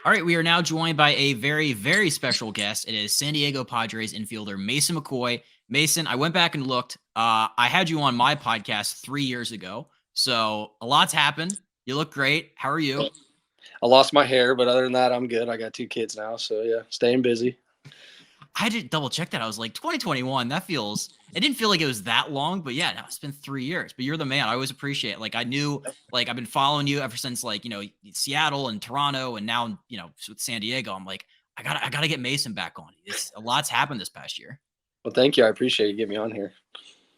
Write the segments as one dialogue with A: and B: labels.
A: All right, we are now joined by a very, very special guest. It is San Diego Padres infielder Mason McCoy. Mason, I went back and looked. I had you on my podcast 3 years ago, so a lot's happened. You look great. How are you?
B: I lost my hair, but other than that, I'm good. I got 2 kids now, so yeah, staying busy.
A: I did double check that. I was like, 2021. That feels. It didn't feel like it was that long, but yeah, no, it's been 3 years. But you're the man. I always appreciate it. Like I knew, like I've been following you ever since, like Seattle and Toronto, and now with San Diego. I'm like, I gotta get Mason back on. It's a lot's happened this past year.
B: Well, thank you. I appreciate you getting me on here.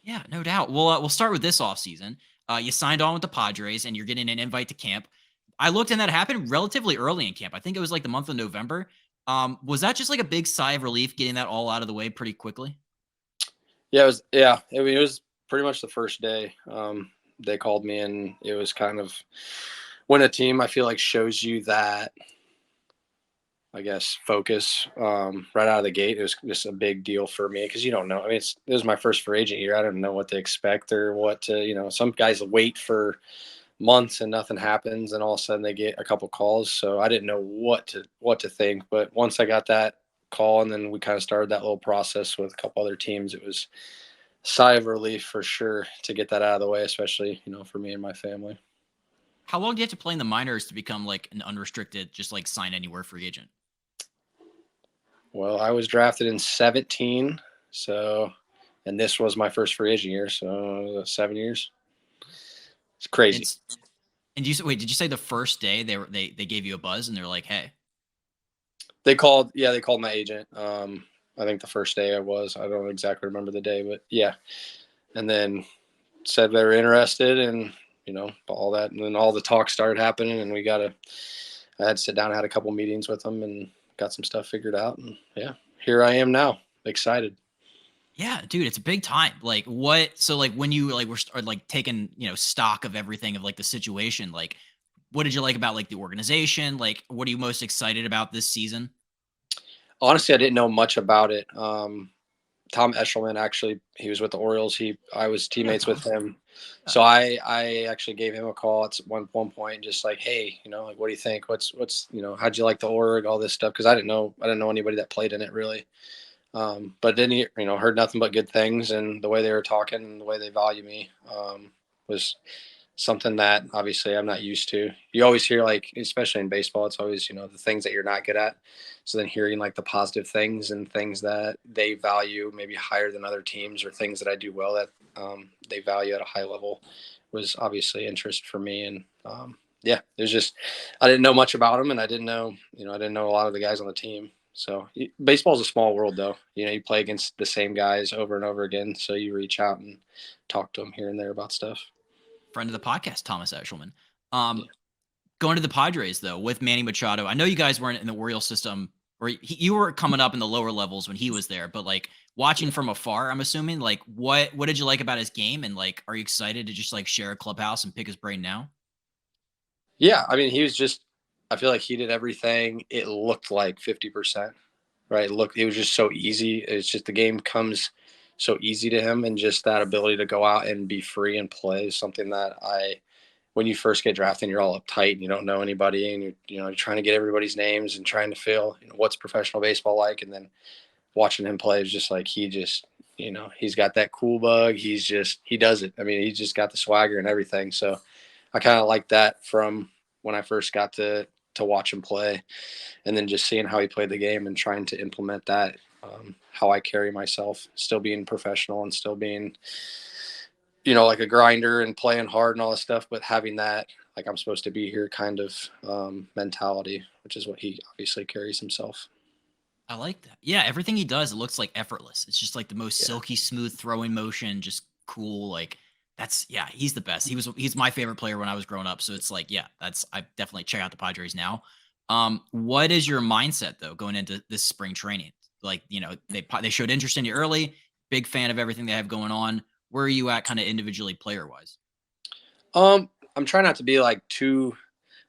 A: Yeah, no doubt. We'll start with this offseason. You signed on with the Padres, and you're getting an invite to camp. I looked, and that happened relatively early in camp. I think it was like the month of November. Was that just like a big sigh of relief getting that all out of the way pretty quickly?
B: Yeah, it was. Yeah, I mean, it was pretty much the first day. They called me, and it was kind of when a team I feel like shows you that, I guess, focus right out of the gate. It was just a big deal for me because you don't know. I mean, it was my first free agent year. I didn't know what to expect or what to. Some guys wait for months and nothing happens, and all of a sudden they get a couple calls. So I didn't know what to think. But once I got that call, and then we kind of started that little process with a couple other teams, it was a sigh of relief for sure to get that out of the way, especially for me and my family.
A: How long do you have to play in the minors to become like an unrestricted, just like sign anywhere free agent?
B: Well, I was drafted in 17, so and this was my first free agent year, so 7 years. It's crazy.
A: It's and you said, wait, did you say the first day they gave you a buzz and they're like, hey?
B: They called my agent. I think the first day I don't exactly remember the day, but yeah. And then said they were interested and all that, and then all the talk started happening, and I had to sit down, had a couple meetings with them, and got some stuff figured out, and yeah, here I am now, excited.
A: Yeah, dude, it's a big time. Like what? So like when you like were like taking stock of everything of like the situation, like what did you like about like the organization? Like what are you most excited about this season?
B: Honestly, I didn't know much about it. Tom Eshelman, actually, he was with the Orioles. I was
A: Yeah,
B: teammates with
A: Tom.
B: him,
A: Yeah.
B: so I actually gave him a call at one point, just like, hey, like, what do you think? What's how'd you like the org, all this stuff? Because I didn't know anybody that played in it really. But then heard nothing but good things, and the way they were talking and the way they value me was something that obviously I'm not used to. You always hear, like, especially in baseball, it's always the things that you're not good at. So then hearing like the positive things and things that they value maybe higher than other teams, or things that I do well that they value at a high level, was obviously interest for me. And yeah, it was just, I didn't know much about them, and I didn't know a lot of the guys on the team. So baseball is a small world, though. You play against the same guys over and over again, so you reach out and talk to them here and there about stuff.
A: Friend of the podcast, Thomas Eshelman. Um, Going to the Padres though with Manny Machado. I know you guys weren't in the Orioles system, or you were coming up in the lower levels when he was there, but like watching from afar, I'm assuming like what did you like about his game, and like are you excited to just like share a clubhouse and pick his brain now?
B: Yeah, I mean, he was just. I feel like he did everything. It looked like 50%, right? Look, it was just so easy. It's just the game comes so easy to him, and just that ability to go out and be free and play is something that when you first get drafted, you're all uptight and you don't know anybody, and you're trying to get everybody's names and trying to feel what's professional baseball like, and then watching him play is just like he's got that cool bug. He does it. I mean, he's just got the swagger and everything. So I kind of like that from when I first got to watch him play, and then just seeing how he played the game and trying to implement that, how I carry myself, still being professional and still being like a grinder and playing hard and all this stuff, but having that, like, I'm supposed to be here kind of mentality, which is what he obviously carries himself.
A: I like that. Yeah, everything he does, it looks like effortless. It's just like the most
B: Yeah.
A: silky smooth throwing motion, just cool. Like that's yeah, he's the best. He's my favorite player when I was growing up. So it's like, yeah, that's I definitely check out the Padres now. What is your mindset though going into this spring training? Like, they showed interest in you early, big fan of everything they have going on. Where are you at kind of individually player wise?
B: I'm trying not to be like too,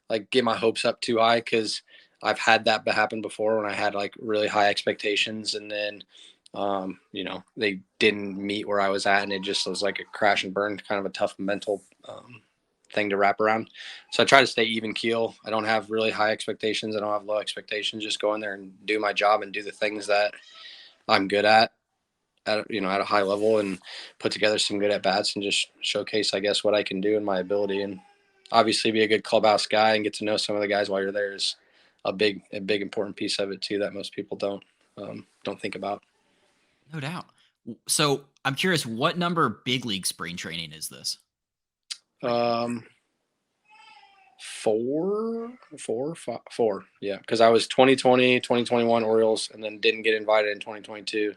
B: like, get my hopes up too high, because I've had that happen before when I had like really high expectations, and then they didn't meet where I was at, and it just was like a crash and burn, kind of a tough mental thing to wrap around. So I try to stay even keel. I don't have really high expectations. I don't have low expectations. Just go in there and do my job and do the things that I'm good at a high level, and put together some good at bats and just showcase, I guess, what I can do and my ability. And obviously be a good clubhouse guy and get to know some of the guys while you're there is a big important piece of it too, that most people don't think about.
A: No doubt. So I'm curious, what number big league spring training is this?
B: Four. Yeah. Cause I was 2020, 2021 Orioles, and then didn't get invited in 2022.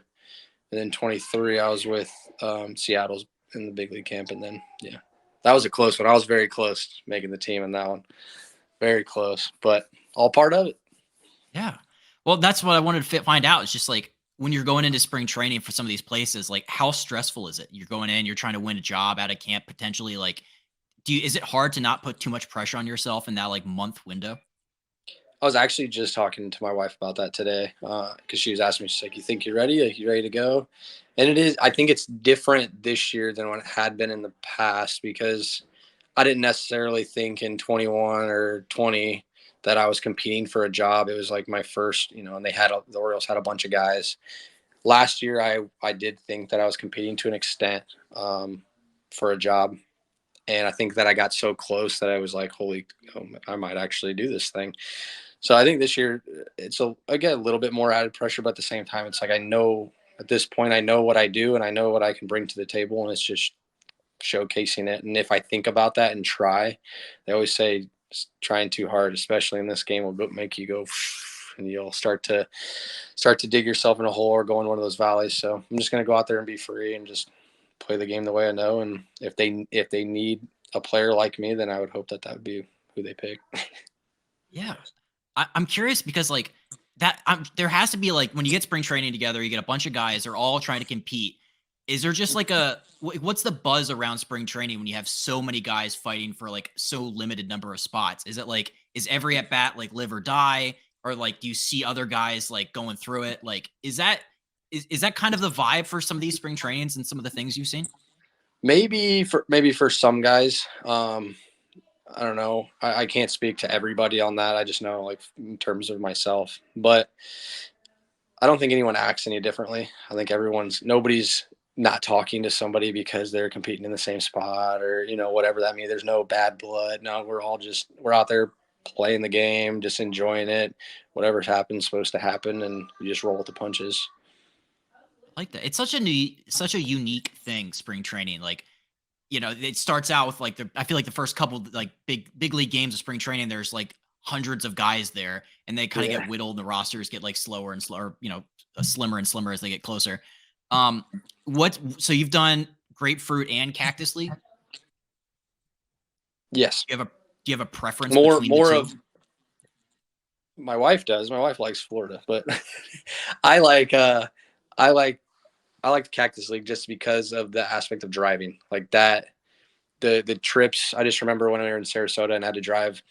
B: And then 23, I was with Seattle's in the big league camp. And then, yeah, that was a close one. I was very close making the team in that one. Very close, but all part of it.
A: Yeah. Well, that's what I wanted to find out. It's just like when you're going into spring training for some of these places, like how stressful is it? You're going in, you're trying to win a job out of camp potentially. Like, is it hard to not put too much pressure on yourself in that like month window?
B: I was actually just talking to my wife about that today because she was asking me, she's like, "You think you're ready? Like, you ready to go?" And it is. I think it's different this year than what it had been in the past, because I didn't necessarily think in 21 or 20 that I was competing for a job. It was like my first, and the Orioles had a bunch of guys. Last year, I did think that I was competing to an extent for a job. And I think that I got so close that I was like, I might actually do this thing. So I think this year it's again a little bit more added pressure, but at the same time, it's like I know at this point I know what I do and I know what I can bring to the table, and it's just showcasing it. And if I think about that and try, they always say trying too hard, especially in this game, will make you go, and you'll start to dig yourself in a hole or go in one of those valleys. So I'm just gonna go out there and be free and just play the game the way I know. And if they need a player like me, then I would hope that would be who they pick.
A: Yeah. I'm curious because like that there has to be like when you get spring training together, you get a bunch of guys, they're all trying to compete. Is there just like what's the buzz around spring training when you have so many guys fighting for like so limited number of spots? Is it like, is every at bat like live or die? Or like, do you see other guys like going through it? Like, is that kind of the vibe for some of these spring trainings and some of the things you've seen?
B: Maybe for some guys, I don't know. I can't speak to everybody on that. I just know like in terms of myself, but I don't think anyone acts any differently. I think nobody's not talking to somebody because they're competing in the same spot or, whatever that means. There's no bad blood. No, we're out there playing the game, just enjoying it. Whatever's happened supposed to happen, and you just roll with the punches.
A: I like that. It's such a unique thing, spring training. Like, it starts out with like I feel like the first couple like big league games of spring training, there's like hundreds of guys there, and they kind of get whittled. And the rosters get like slower and slower, slimmer and slimmer as they get closer. So you've done grapefruit and cactus league?
B: Yes.
A: Do you have a preference
B: more
A: between the two?
B: of my wife does. My wife likes Florida, but I like the Cactus League just because of the aspect of driving like that. The trips, I just remember when we were in Sarasota and had to drive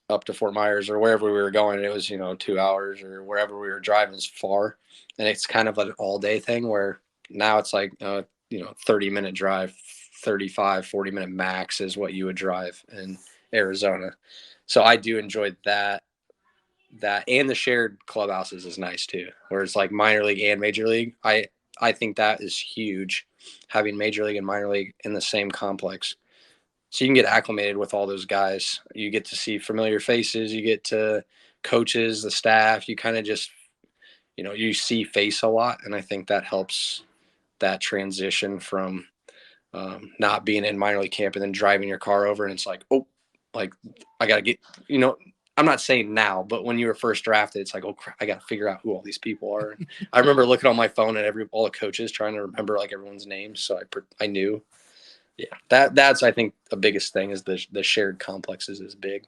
B: up to Fort Myers or wherever we were going. It was, 2 hours or wherever we were driving is far. And it's kind of an all day thing where now it's like, 30-minute drive, 35, 40-minute max is what you would drive in Arizona. So I do enjoy that. And the shared clubhouses is nice too, where it's like minor league and major league. I think that is huge, having major league and minor league in the same complex. So you can get acclimated with all those guys. You get to see familiar faces. You get to coaches, the staff. You kind of just, you see face a lot. And I think that helps that transition from not being in minor league camp and then driving your car over. And it's like, oh, like I got to get, I'm not saying now, but when you were first drafted, it's like, oh crap, I got to figure out who all these people are. And I remember looking on my phone at all the coaches, trying to remember like everyone's names. So I knew. Yeah, that's I think the biggest thing is the shared complexes is big.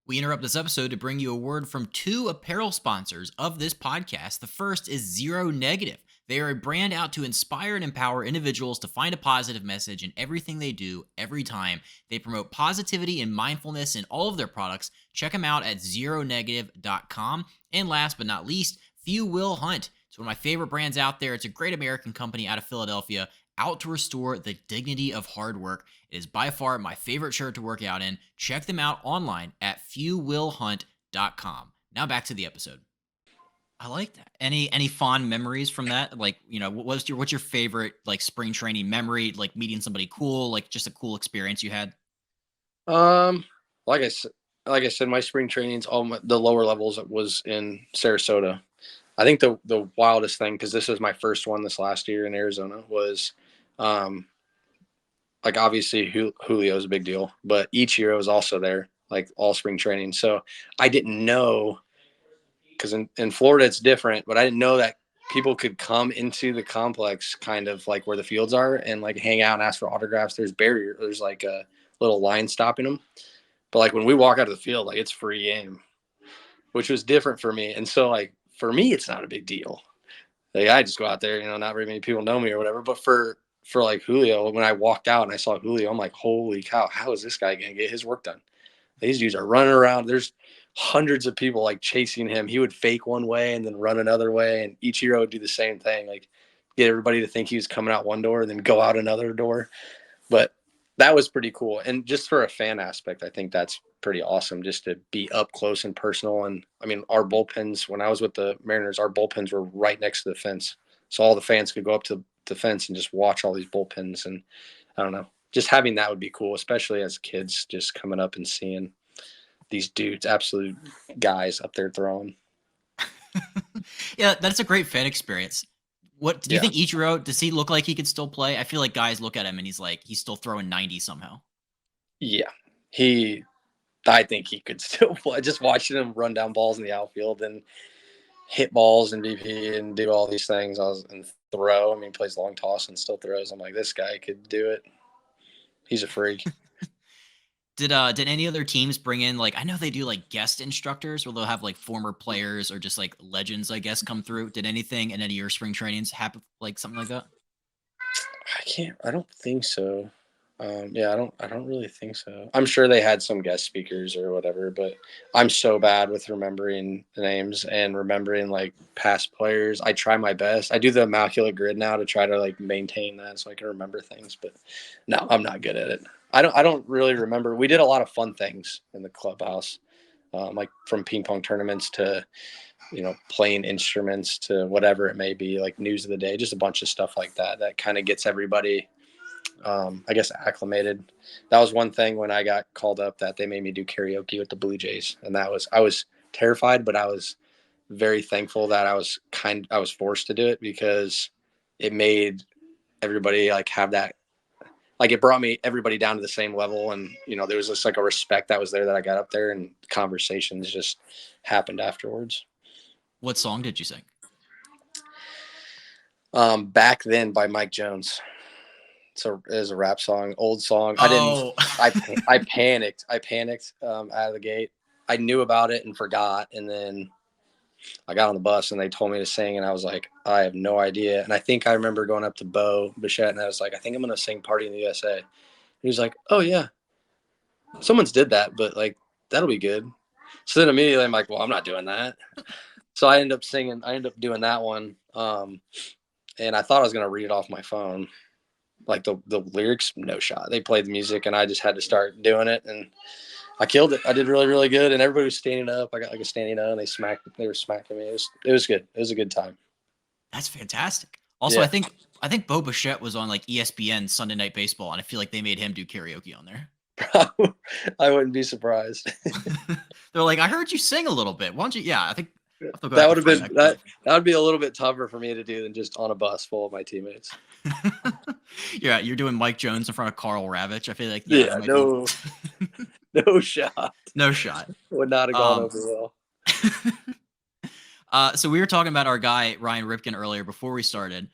A: We interrupt this episode to bring you a word from two apparel sponsors of this podcast. The first is Zero Negative. They are a brand out to inspire and empower individuals to find a positive message in everything they do, every time. They promote positivity and mindfulness in all of their products. Check them out at zeronegative.com. And last but not least, Few Will Hunt. It's one of my favorite brands out there. It's a great American company out of Philadelphia. out to restore the dignity of hard work. It is by far my favorite shirt to work out in. Check them out online at fewillhunt.com. Now back to the episode. I like that. Any fond memories from that? Like, what's your favorite like spring training memory? Like meeting somebody cool, like just a cool experience you had?
B: Um, like like I said, my spring trainings, the lower levels was in Sarasota. I think the wildest thing, because this was my first one this last year in Arizona, was um, like obviously Julio is a big deal, but Ichiro was also there, like all spring training. So I didn't know, because in Florida it's different, but I didn't know that people could come into the complex kind of like where the fields are and like hang out and ask for autographs. There's like a little line stopping them. But like when we walk out of the field, like it's free game, which was different for me. And so like for me, it's not a big deal. Like I just go out there, not very many people know me or whatever. But for like Julio, when I walked out and I saw Julio, I'm like, holy cow, how is this guy gonna get his work done? These dudes are running around. There's hundreds of people like chasing him. He would fake one way and then run another way, and Ichiro would do the same thing, like get everybody to think he was coming out one door and then go out another door. But that was pretty cool. And just for a fan aspect, I think that's pretty awesome just to be up close and personal. And I mean, our bullpens, when I was with the Mariners, our bullpens were right next to the fence. So all the fans could go up to the fence and just watch all these bullpens. And I don't know, just having that would be cool, especially as kids just coming up and seeing these dudes, absolute guys up there throwing.
A: Yeah, that's a great fan experience. What do you
B: Yeah.
A: think Ichiro, does he look like he could still play? I feel like guys look at him and he's still throwing 90 somehow.
B: Yeah. I think he could still play. Just watching him run down balls in the outfield and hit balls and BP and do all these things. And throw. I mean, he plays long toss and still throws. I'm like, this guy could do it. He's a freak.
A: Did any other teams bring in, like, I know they do like guest instructors where they'll have like former players or just like legends, I guess, come through. Did anything in any of your spring trainings happen like something like that?
B: I don't think so. Yeah, I don't really think so. I'm sure they had some guest speakers or whatever, but I'm so bad with remembering the names and remembering like past players. I try my best. I do the immaculate grid now to try to like maintain that so I can remember things, but no, I'm not good at it. I don't really remember. We did a lot of fun things in the clubhouse, like from ping pong tournaments to playing instruments to whatever it may be, like news of the day, just a bunch of stuff like that. That kind of gets everybody, I guess, acclimated. That was one thing when I got called up that they made me do karaoke with the Blue Jays, and I was terrified, but I was very thankful that I was forced to do it because it made everybody like have that. Like it brought me everybody down to the same level, and there was just like a respect that was there that I got up there, and conversations just happened afterwards.
A: What song did you sing?
B: Back Then by Mike Jones. It is a rap song, old song.
A: Oh,
B: I panicked. I panicked out of the gate. I knew about it and forgot. And then I got on the bus and they told me to sing. And I was like, I have no idea. And I think I remember going up to Bo Bichette and I was like, I think I'm going to sing Party in the USA. He was like, oh, yeah. Someone's did that, but like, that'll be good. So then immediately I'm like, well, I'm not doing that. So I ended up doing that one. And I thought I was going to read it off my phone. Like the lyrics, no shot. They played the music and I just had to start doing it and I killed it. I did really, really good. And everybody was standing up. I got like a standing up and they were smacking me. It was good. It was a good time.
A: that's fantastic. Also,
B: Yeah.
A: I think Bo Bichette was on like ESPN Sunday Night Baseball, and I feel like they made him do karaoke on there.
B: I wouldn't be surprised.
A: They're like, I heard you sing a little bit. Why don't you? Yeah, I think I'll have to go
B: That
A: back
B: would
A: and
B: have
A: find
B: been
A: that.
B: that would be a little bit tougher for me to do than just on a bus full of my teammates.
A: Yeah, you're doing Mike Jones in front of Carl Ravitch. I feel like that
B: Yeah,
A: might be
B: no shot.
A: no shot.
B: Would not have gone over well.
A: So we were talking about our guy Ryan Ripken earlier before we started.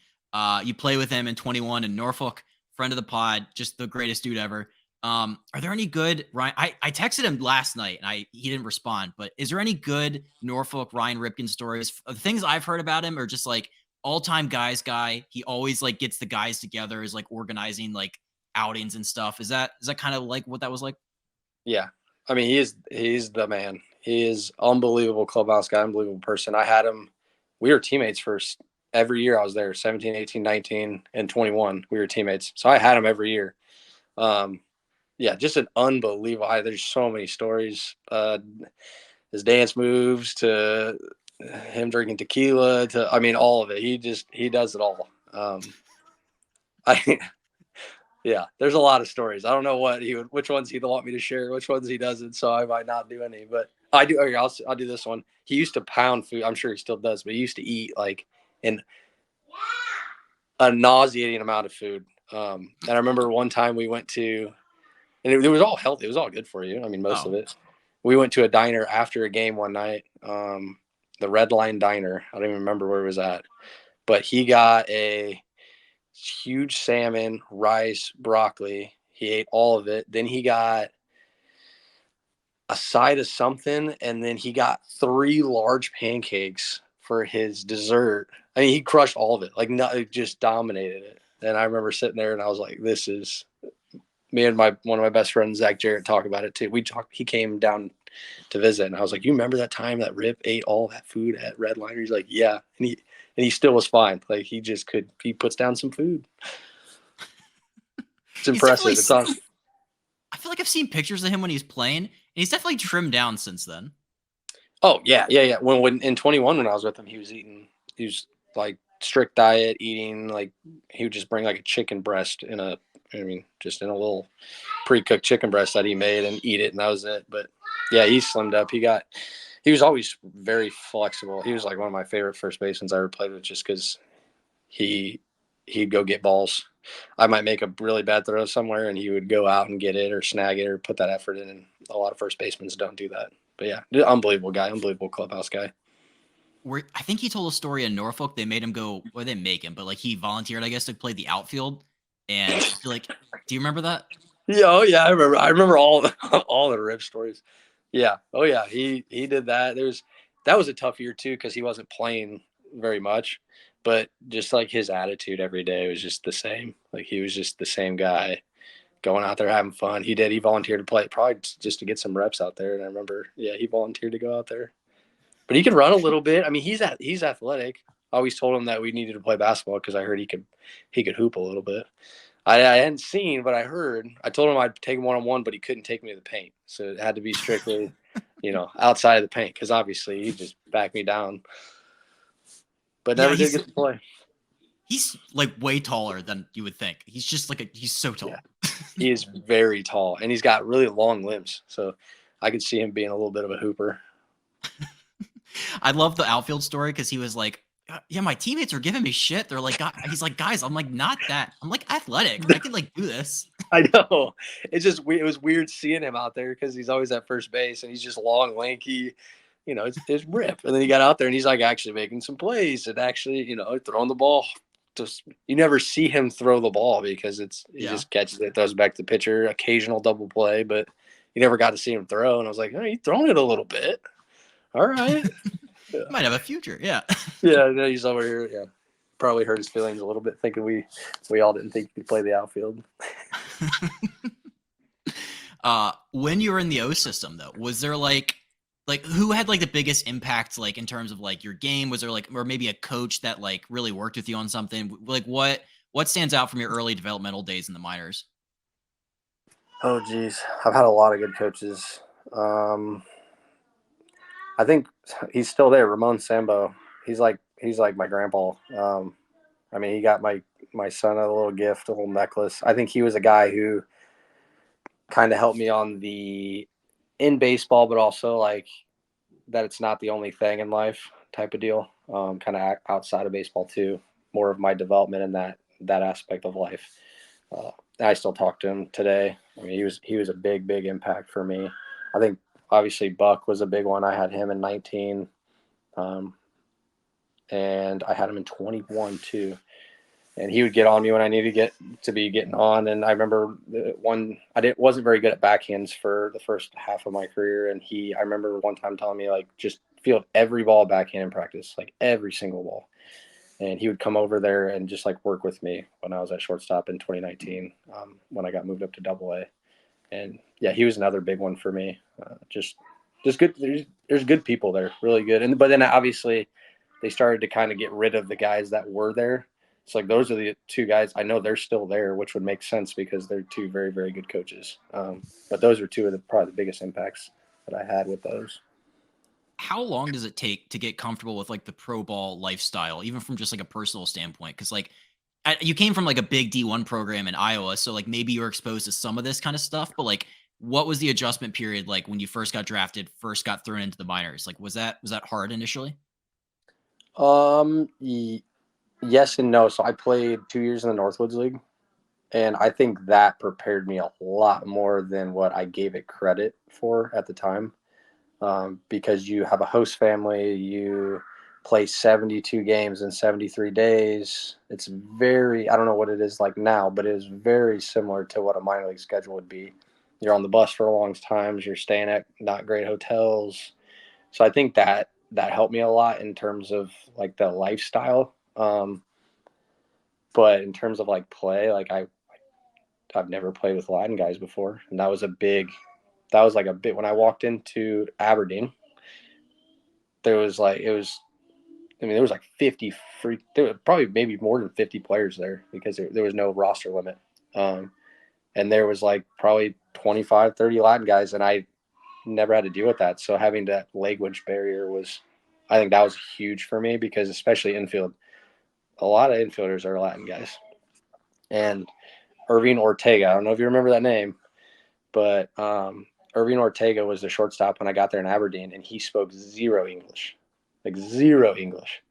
A: You play with him in 21 in Norfolk, friend of the pod, just the greatest dude ever. Are there any good Ryan? I texted him last night and he didn't respond. But is there any good Norfolk Ryan Ripken stories? The things I've heard about him are just like all-time guy. He always like gets the guys together, is like organizing like outings and stuff. Is that kind of like what that was like?
B: Yeah. I mean, he's the man. He is unbelievable clubhouse guy, unbelievable person. I had him. We were teammates for every year I was there, 17, 18, 19, and 21. We were teammates. So I had him every year. Yeah, just an unbelievable. There's so many stories. His dance moves to him drinking tequila to, I mean, all of it. He does it all. I Yeah, there's a lot of stories. I don't know which ones he'd want me to share, which ones he doesn't. So I might not do any, but I do. Okay, I'll do this one. He used to pound food. I'm sure he still does, but he used to eat like an a nauseating amount of food. And I remember one time we went to, and it was all healthy. It was all good for you. I mean, most of
A: Oh,
B: it. We went to a diner after a game one night, the Red Line Diner. I don't even remember where it was at, but he got a huge salmon, rice, broccoli. He ate all of it. Then he got a side of something, and then he got 3 large pancakes for his dessert. I mean, he crushed all of it, like just dominated it. And I remember sitting there, and I was like, "This is." Me and one of my best friends, Zach Jarrett, talk about it too. We talked. He came down to visit, and I was like, "You remember that time that Rip ate all that food at Red Liner?" He's like, "Yeah," and he still was fine. Like he just could. He puts down some food. It's
A: he's definitely.
B: impressive. It's awesome.
A: I feel like I've seen pictures of him when he's playing, and he's definitely trimmed down since then.
B: Oh yeah. When in 21 when I was with him, he was like strict diet eating. Like he would just bring like a chicken breast just in a little pre-cooked chicken breast that he made and eat it, and that was it. But yeah, he slimmed up. He was always very flexible. He was like one of my favorite first basemen I ever played with, just because he he'd go get balls. I might make a really bad throw somewhere, and he would go out and get it or snag it or put that effort in. And a lot of first basemen don't do that. But yeah, unbelievable guy, unbelievable clubhouse guy.
A: Where I think he told a story in Norfolk. They made him go, or they make him, but like he volunteered, I guess, to play the outfield. And I feel like, do you remember that?
B: Yeah, oh yeah, I remember. I remember all all the Rip stories. Yeah, oh yeah, he did that. That was a tough year too because he wasn't playing very much, but just like his attitude every day was just the same. Like he was just the same guy going out there having fun. He volunteered to play probably just to get some reps out there. And I remember, yeah, he volunteered to go out there, but he could run a little bit. I mean, he's athletic. I always told him that we needed to play basketball because I heard he could hoop a little bit. I hadn't seen, but I heard. I told him I'd take him one-on-one, but he couldn't take me to the paint. So it had to be strictly, outside of the paint because obviously he just backed me down. But
A: Yeah,
B: never did get to play.
A: he's like way taller than you would think. He's just like he's so tall.
B: Yeah. He is very tall, and he's got really long limbs. So I could see him being a little bit of a hooper.
A: I love the outfield story because he was like, yeah, my teammates are giving me shit. They're like, he's like, guys, I'm like, not that. I'm like athletic. I can like do this.
B: I know. It's just it was weird seeing him out there because he's always at first base, and he's just long, lanky. It's Rip. And then he got out there, and he's like actually making some plays and actually, throwing the ball. Just you never see him throw the ball because he just catches it, throws it back to the pitcher, occasional double play, but you never got to see him throw. And I was like, oh, he's throwing it a little bit. All right. Yeah.
A: Might have a future. Yeah.
B: Yeah, he's over here. Yeah. Probably hurt his feelings a little bit thinking we all didn't think he could play the outfield.
A: When you were in the O system though, was there like who had like the biggest impact like in terms of like your game? Was there like or maybe a coach that like really worked with you on something? Like what stands out from your early developmental days in the minors?
B: Oh geez. I've had a lot of good coaches. I think he's still there, Ramon Sambo. He's like my grandpa. I mean, he got my son a little gift, a little necklace. I think he was a guy who kind of helped me on in baseball, but also like that it's not the only thing in life type of deal. Kind of outside of baseball too, more of my development in that aspect of life. I still talk to him today. I mean, he was a big impact for me. I think obviously Buck was a big one. I had him in 19, and I had him in 21 too. And he would get on me when I needed to be getting on. And I remember wasn't very good at backhands for the first half of my career. And I remember one time telling me like, just field every ball backhand in practice, like every single ball. And he would come over there and just like work with me when I was at shortstop in 2019, when I got moved up to Double-A. And yeah, he was another big one for me. Just good. There's good people there, really good. But then obviously they started to kind of get rid of the guys that were there. It's like those are the two guys I know they're still there, which would make sense because they're two very, very good coaches. But those are two of the probably the biggest impacts that I had with those.
A: How long does it take to get comfortable with like the pro ball lifestyle, even from just like a personal standpoint? Because like you came from like a big D1 program in Iowa, so like maybe you were exposed to some of this kind of stuff, but like what was the adjustment period like when you first got drafted, first got thrown into the minors? Like was that hard initially?
B: Yes and no. So I played 2 years in the Northwoods League, and I think that prepared me a lot more than what I gave it credit for at the time. Because you have a host family, you play 72 games in 73 days. It's very, I don't know what it is like now, but it is very similar to what a minor league schedule would be. You're on the bus for a long times, you're staying at not great hotels. So I think that helped me a lot in terms of like the lifestyle. But in terms of like play, like I've never played with Latin guys before. And that was like a bit when I walked into Aberdeen, there was like, there was like 50 free, there were probably maybe more than 50 players there because there was no roster limit. And there was like probably 25, 30 Latin guys, and I never had to deal with that. So having that language barrier I think that was huge for me because especially infield, a lot of infielders are Latin guys. And Irving Ortega, I don't know if you remember that name, but Irving Ortega was the shortstop when I got there in Aberdeen, and he spoke zero English, like zero English.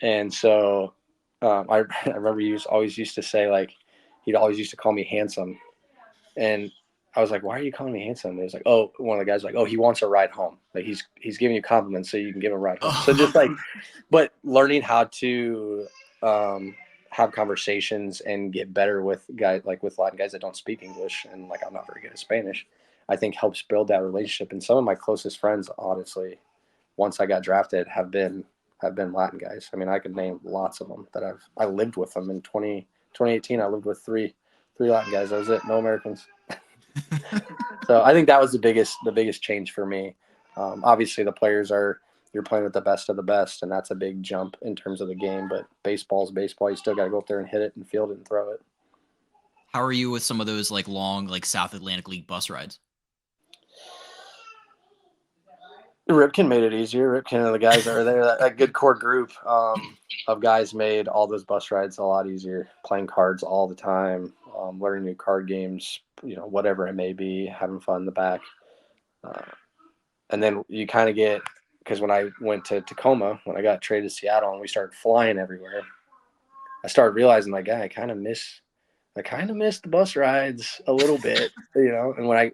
B: And so I remember he always used to say, like, he'd always used to call me handsome. And I was like, why are you calling me handsome? And he was like, oh, one of the guys was like, oh, he wants a ride home. Like he's giving you compliments so you can give him a ride home. So just like, but learning how to have conversations and get better with guys, like with Latin guys that don't speak English, and like I'm not very good at Spanish, I think helps build that relationship. And some of my closest friends, honestly, once I got drafted, have been Latin guys. I mean, I could name lots of them that I lived with them in 2018. I lived with three Latin guys. That was it. No Americans. So I think that was the biggest change for me. Obviously, the players you're playing with the best of the best, and that's a big jump in terms of the game. But baseball's baseball. You still got to go up there and hit it and field it and throw it.
A: How are you with some of those like long like South Atlantic League bus rides?
B: Ripken made it easier. Ripken and the guys that are there, that good core group of guys made all those bus rides a lot easier. Playing cards all the time, learning new card games, whatever it may be, having fun in the back. And then you kind of get, because when I went to Tacoma, when I got traded to Seattle and we started flying everywhere, I started realizing like, I kind of miss the bus rides a little bit, And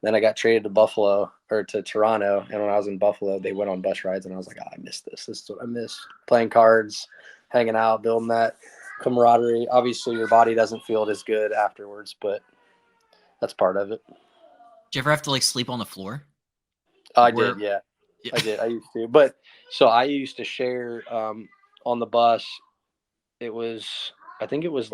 B: then I got traded to Buffalo or to Toronto, and when I was in Buffalo, they went on bus rides, and I was like, I miss this. This is what I miss: playing cards, hanging out, building that camaraderie. Obviously, your body doesn't feel as good afterwards, but that's part of it.
A: Did you ever have to like sleep on the floor?
B: I
A: Like
B: did,
A: where
B: yeah,
A: yeah.
B: I did. I used to, but so I used to share on the bus. It was, I think it was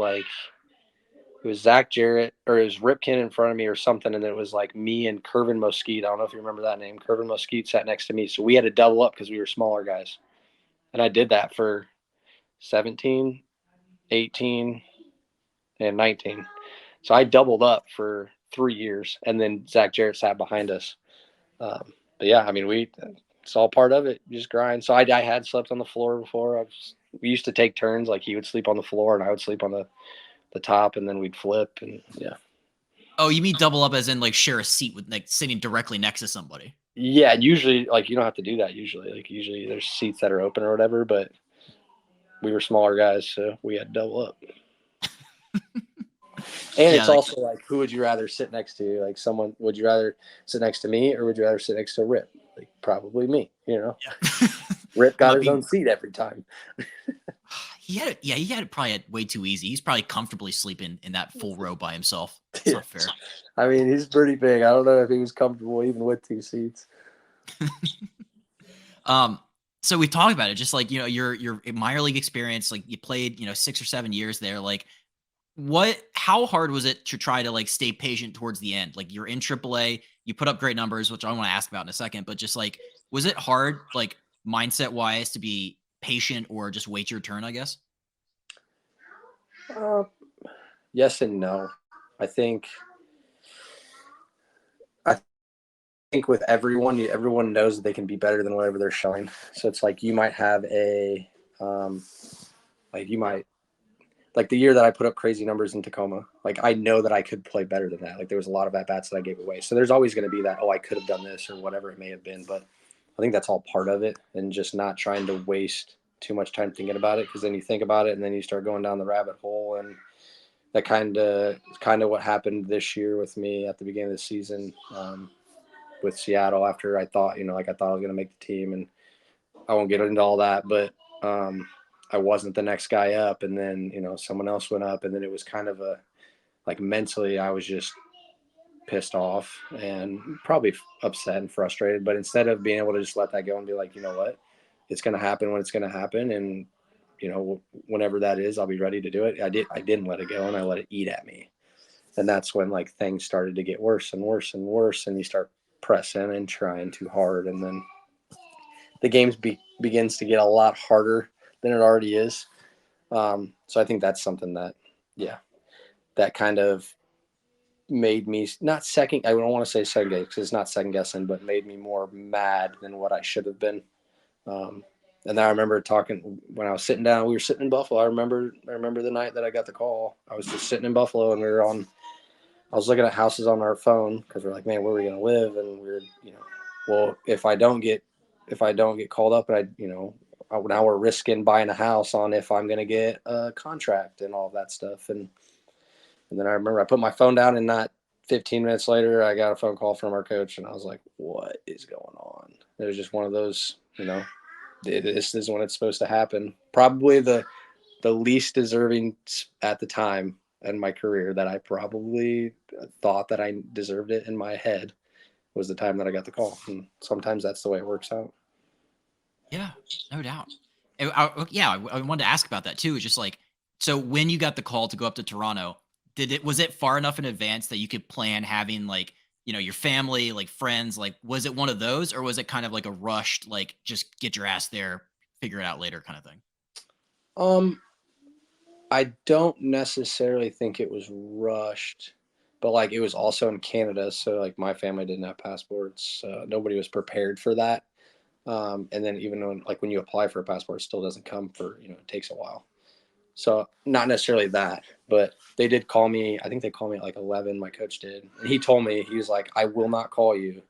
B: Zach Jarrett or it was Ripken in front of me or something. And then it was like me and Curvin Mosquito. I don't know if you remember that name. Curvin Mosquito sat next to me. So we had to double up because we were smaller guys. And I did that for 17, 18, and 19. So I doubled up for 3 years. And then Zach Jarrett sat behind us. But yeah, I mean, it's all part of it. You just grind. So I had slept on the floor before. We used to take turns. Like he would sleep on the floor and I would sleep on the top, and then we'd flip, and yeah.
A: Oh, you mean double up as in like share a seat with like sitting directly next to somebody?
B: Yeah, usually like you don't have to do that usually. Like usually there's seats that are open or whatever, but we were smaller guys, so we had to double up. And
A: Yeah,
B: it's
A: like
B: also like, who would you rather sit next to? Like would you rather sit next to me or would you rather sit next to Rip? Like probably me,
A: yeah.
B: Rip got
A: I
B: his
A: mean,
B: own seat every time.
A: he had it probably way too easy. He's probably comfortably sleeping in that full row by himself. It's
B: Yeah.
A: not fair.
B: I mean, he's pretty big. I don't know if he was comfortable even with two seats.
A: um, so we talked about it, just like your minor league experience, like you played 6 or 7 years there. Like, how hard was it to try to like stay patient towards the end? Like you're in AAA, you put up great numbers, which I want to ask about in a second, but just like, was it hard, like mindset wise, to be patient or just wait your turn, I guess?
B: Uh, yes and no. I think I think with everyone, everyone knows that they can be better than whatever they're showing. So it's like you might have um, like you might like the year that I put up crazy numbers in Tacoma. Like I know that I could play better than that. Like there was a lot of at bats that I gave away. So there's always going to be that, oh, I could have done this or whatever it may have been. But I think that's all part of it, and just not trying to waste too much time thinking about it, because then you think about it and then you start going down the rabbit hole. And that kind of what happened this year with me at the beginning of the season, with Seattle, after I thought, like I thought I was going to make the team, and I won't get into all that, but I wasn't the next guy up, and then someone else went up, and then it was kind of a, like, mentally I was just pissed off and probably upset and frustrated. But instead of being able to just let that go and be like, you know what, it's going to happen when it's going to happen, and whenever that is, I'll be ready to do it. I didn't let it go, and I let it eat at me. And that's when, like, things started to get worse and worse and worse, and you start pressing and trying too hard, and then the games begins to get a lot harder than it already is. So I think that's something that, yeah, that kind of made me not second. I don't want to say second guess, because it's not second guessing, but made me more mad than what I should have been. Um, and then I remember talking when I was sitting down. We were sitting in Buffalo. I remember the night that I got the call. I was just sitting in Buffalo, and we were on. I was looking at houses on our phone, because we're like, man, where are we gonna live? And we're, well, if I don't get called up, and now we're risking buying a house on if I'm gonna get a contract and all of that stuff. And then I remember I put my phone down, and not 15 minutes later, I got a phone call from our coach, and I was like, what is going on? It was just one of those, this is when it's supposed to happen. Probably the least deserving at the time in my career, that I probably thought that I deserved it in my head, was the time that I got the call. And sometimes that's the way it works out.
A: Yeah, no doubt. Yeah, I wanted to ask about that too. It's just like, so when you got the call to go up to Toronto, was it far enough in advance that you could plan having like, your family, like friends, like was it one of those, or was it kind of like a rushed, like just get your ass there, figure it out later kind of thing?
B: Um, I don't necessarily think it was rushed, but like it was also in Canada, so like my family didn't have passports. Nobody was prepared for that. And then even when you apply for a passport, it still doesn't come for, it takes a while. So not necessarily that, but they did call me. I think they called me at like 11. My coach did, and he told me, he was like, I will not call you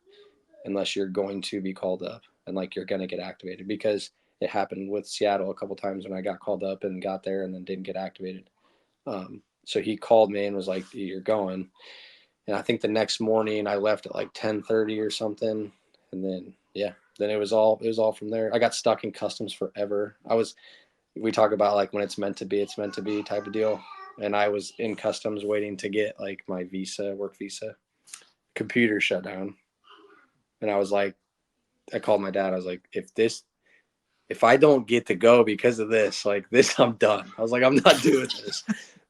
B: unless you're going to be called up, and like you're going to get activated, because it happened with Seattle a couple times when I got called up and got there and then didn't get activated. So he called me and was like, you're going. And I think the next morning I left at like 10:30 or something. And then, yeah, then it was all from there. I got stuck in customs forever. We talk about like when it's meant to be, it's meant to be type of deal. And I was in customs waiting to get like my visa, work visa. Computer shut down. And I was like, I called my dad. I was like, if I don't get to go because of this, like this, I'm done. I was like, I'm not doing this.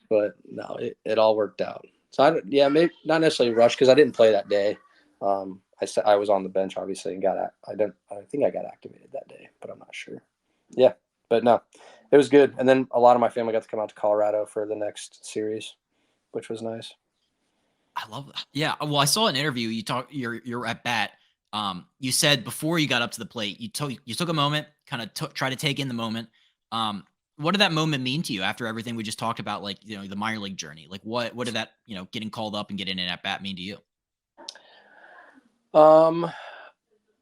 B: But no, it all worked out. So yeah, maybe not necessarily rushed, because I didn't play that day. I was on the bench obviously, and I think I got activated that day, but I'm not sure. Yeah, but no, it was good. And then a lot of my family got to come out to Colorado for the next series, which was nice.
A: I love that. Yeah. Well, I saw an interview. You're at bat. You said before you got up to the plate, you took a moment, kind of try to take in the moment. Um, what did that moment mean to you after everything we just talked about, like the minor league journey? Like what did that getting called up and getting an at bat mean to you?
B: Um,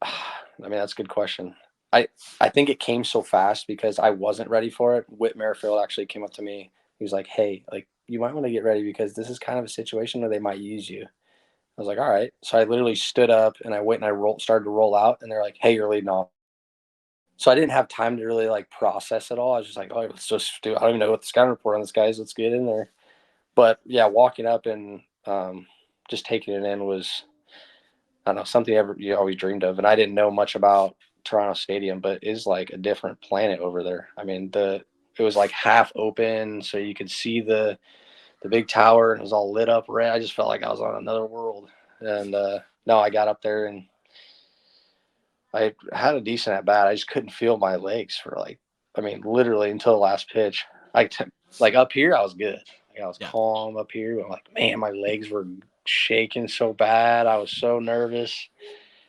B: I mean, that's a good question. I think it came so fast because I wasn't ready for it. Whit Merrifield actually came up to me. He was like, "Hey, like you might want to get ready, because this is kind of a situation where they might use you." I was like, "All right." So I literally stood up and I went and started to roll out, and they're like, "Hey, you're leading off." So I didn't have time to really like process it all. I was just like, "Oh, let's just do." I don't even know what the scouting report on this guy is. Let's get in there. But yeah, walking up and just taking it in was, I don't know, something you always dreamed of. And I didn't know much about Toronto Stadium, but it's like a different planet over there. I mean, it was like half open, so you could see the big tower, and it was all lit up red. I just felt like I was on another world. And no, I got up there and I had a decent at bat. I just couldn't feel my legs for like I mean, literally until the last pitch. Like up here, I was good. Like, I was
A: Yeah.
B: calm up here. I'm like, man, my legs were shaking so bad. I was so nervous.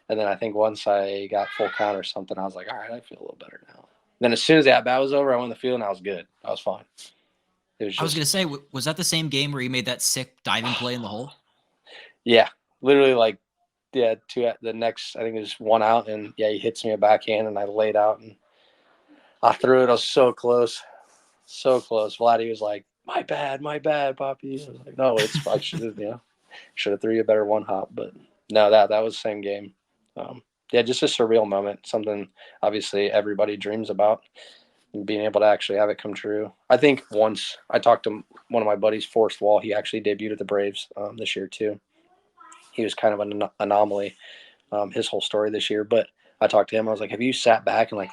B: And then I think once I got full count or something, I was like, all right, I feel a little better now. Then as soon as that bat was over, I went in the field and I was good. I was fine. It was
A: I was
B: just,
A: gonna say, was that the same game where you made that sick diving play in the hole?
B: yeah, literally like, yeah, the next, I think it was one out, and yeah, he hits me a backhand, and I laid out and I threw it. I was so close, so close. Vladdy was like, my bad, Poppy. I was like, no, I should have, should have threw you a better one hop, but no, that was the same game. Yeah, just a surreal moment, something obviously everybody dreams about, and being able to actually have it come true. I think once I talked to one of my buddies, Forrest Wall, he actually debuted at the Braves this year too. He was kind of an anomaly, his whole story this year. But I talked to him. I was like, have you sat back and like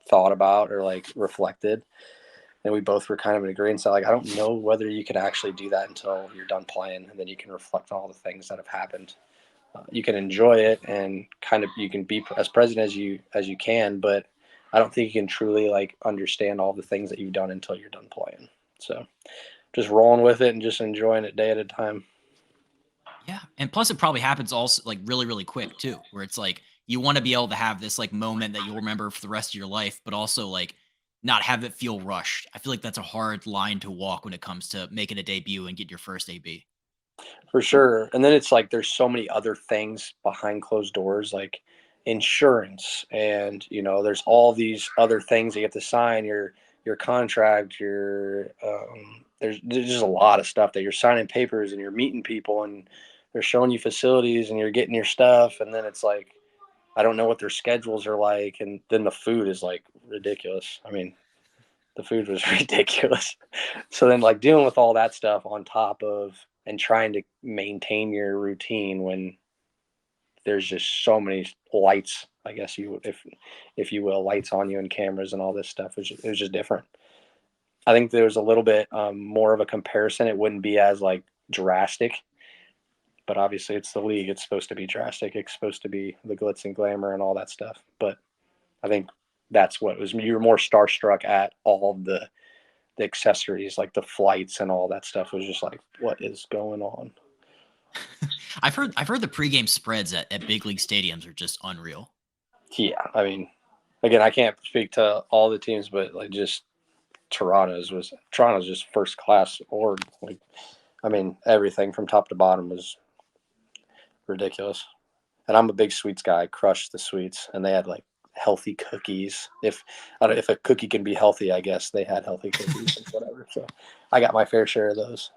B: thought about or like reflected? And we both were kind of in agreement. So like, I don't know whether you can actually do that until you're done playing, and then you can reflect on all the things that have happened. You can enjoy it and kind of you can be as present as you can, but I don't think you can truly like understand all the things that you've done until you're done playing. So just rolling with it and just enjoying it day at a time.
A: Yeah. And plus it probably happens also like really, really quick too, where it's like you want to be able to have this like moment that you'll remember for the rest of your life, but also like not have it feel rushed. I feel like that's a hard line to walk when it comes to making a debut and get your first AB.
B: For sure. And then it's like there's so many other things behind closed doors, like insurance, and there's all these other things you have to sign, your contract, there's just a lot of stuff that you're signing papers and you're meeting people and they're showing you facilities and you're getting your stuff, and then it's like I don't know what their schedules are like, and then the food is like ridiculous. I mean, the food was ridiculous. So then like dealing with all that stuff on top of and trying to maintain your routine when there's just so many lights, I guess if you will, lights on you and cameras and all this stuff, it was just different. I think there was a little bit more of a comparison. It wouldn't be as like drastic, but obviously it's the league. It's supposed to be drastic. It's supposed to be the glitz and glamour and all that stuff. But I think that's what it was. You were more starstruck at all the accessories, like the flights and all that stuff, was just like, what is going on?
A: I've heard the pregame spreads at big league stadiums are just unreal.
B: Yeah, I mean, again, I can't speak to all the teams, but like just Toronto's just first class org. Like, I mean, everything from top to bottom was ridiculous. And I'm a big sweets guy. I crushed the sweets, and they had like healthy cookies. If I don't, if a cookie can be healthy, I guess they had healthy cookies and whatever. So I got my fair share of those.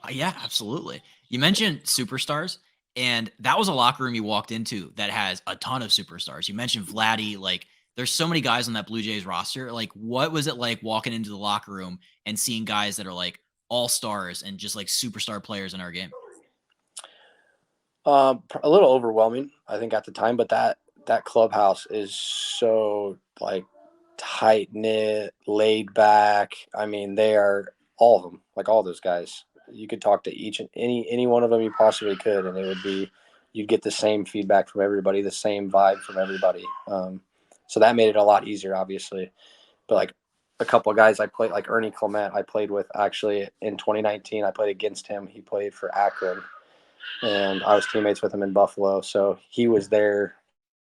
A: Yeah, absolutely. You mentioned superstars, and that was a locker room you walked into that has a ton of superstars. You mentioned Vladdy, like there's so many guys on that Blue Jays roster. Like, what was it like walking into the locker room and seeing guys that are like all stars and just like superstar players in our game?
B: A little overwhelming, I think, at the time, but that clubhouse is so like tight knit, laid back. I mean, they are all of them, like all those guys. You could talk to each and any one of them you possibly could, and it would be you'd get the same feedback from everybody, the same vibe from everybody. So that made it a lot easier, obviously. But like a couple of guys I played, like Ernie Clement, I played with actually in 2019. I played against him. He played for Akron, and I was teammates with him in Buffalo. So he was there.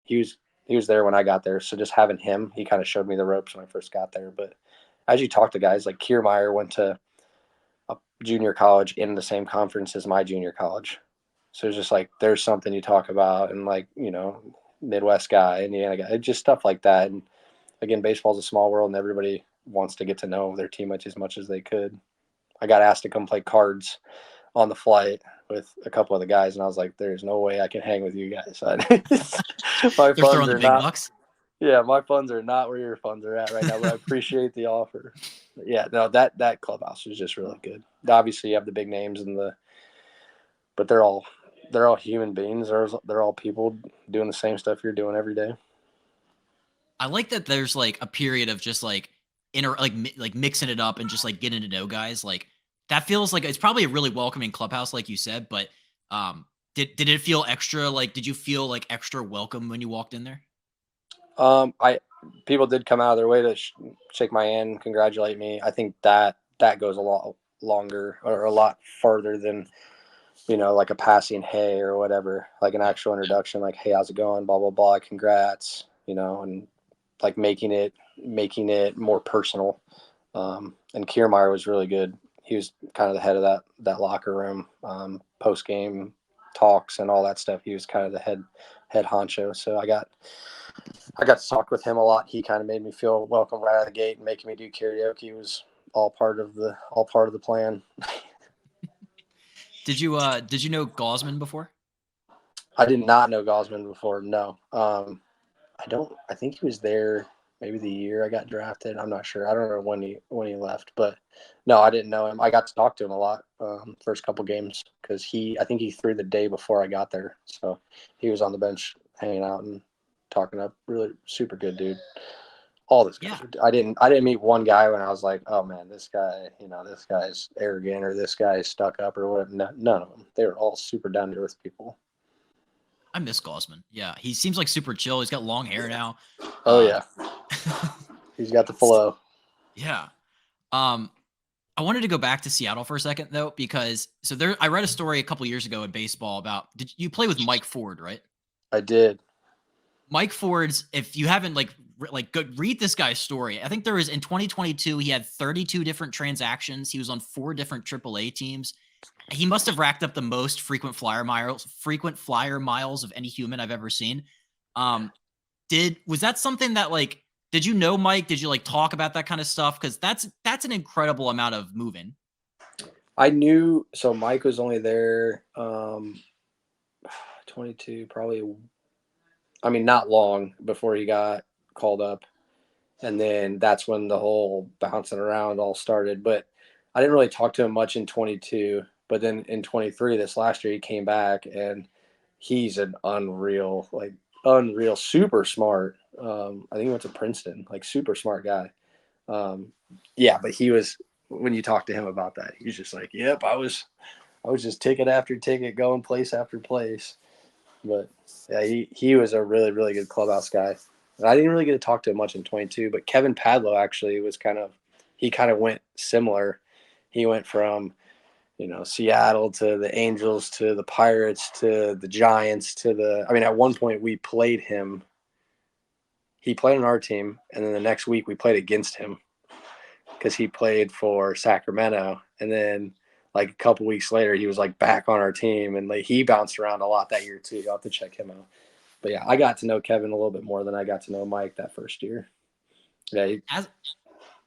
B: He was he was there when I got there. So just having him, he kind of showed me the ropes when I first got there. But as you talk to guys, like Kiermaier went to a junior college in the same conference as my junior college. So it's just like there's something you talk about, and like Midwest guy, Indiana guy, just stuff like that. And again, baseball's a small world, and everybody wants to get to know their teammates as much as they could. I got asked to come play cards on the flight with a couple of the guys, and I was like, "There's no way I can hang with you guys." My
A: They're
B: funds
A: throwing the
B: are
A: big
B: not.
A: bucks.
B: Yeah, my funds are not where your funds are at right now, but I appreciate the offer. But yeah, no, that clubhouse was just really good. Obviously, you have the big names but they're all human beings. They're all people doing the same stuff you're doing every day.
A: I like that there's like a period of just like like mixing it up and just like getting to know guys. Like that feels like it's probably a really welcoming clubhouse, like you said. But did it feel extra? Like, did you feel like extra welcome when you walked in there?
B: people did come out of their way to shake my hand, and congratulate me. I think that goes a lot longer or a lot farther than, like a passing hey or whatever, like an actual introduction, like, hey, how's it going? Blah, blah, blah. Congrats, and like making it more personal. And Kiermaier was really good. He was kind of the head of that locker room, post game talks and all that stuff. He was kind of the head honcho. So I got to talk with him a lot. He kind of made me feel welcome right out of the gate, and making me do karaoke was all part of the plan.
A: Did you know Gosman before?
B: I did not know Gosman before. No. I think he was there maybe the year I got drafted. I'm not sure. I don't know when he left, but no, I didn't know him. I got to talk to him a lot first couple games, because I think he threw the day before I got there, so he was on the bench hanging out and talking up. Really super good dude. All these guys.
A: Yeah.
B: I didn't meet one guy when I was like, oh man, this guy, this guy's arrogant or this guy's stuck up or whatever. No, none of them. They were all super down to earth people.
A: I miss Gosman. Yeah, he seems like super chill. He's got long hair now.
B: Oh yeah, he's got the flow.
A: Yeah. I wanted to go back to Seattle for a second though, because I read a story a couple years ago in baseball about, did you play with Mike Ford, right?
B: I did.
A: Mike Ford's, if you haven't go read this guy's story. I think there was in 2022, he had 32 different transactions. He was on 4 different AAA teams. He must have racked up the most frequent flyer miles of any human I've ever seen. Was that something that did you know Mike? Did you talk about that kind of stuff? Because that's an incredible amount of moving.
B: I knew. So Mike was only there 22, probably. I mean, not long before he got called up, and then that's when the whole bouncing around all started. But I didn't really talk to him much in 22. But then in 23, this last year, he came back, and he's an unreal, super smart. I think he went to Princeton, super smart guy. Yeah, but he was, when you talk to him about that, he's just like, yep, I was just ticket after ticket, going place after place. But yeah, he was a really, really good clubhouse guy. And I didn't really get to talk to him much in 22, but Kevin Padlow actually was he kind of went similar. He went from, Seattle to the Angels to the Pirates to the Giants at one point we played him. He played on our team, and then the next week we played against him because he played for Sacramento. And then a couple weeks later, he was back on our team, and he bounced around a lot that year too. You'll have to check him out. But yeah, I got to know Kevin a little bit more than I got to know Mike that first year. Yeah,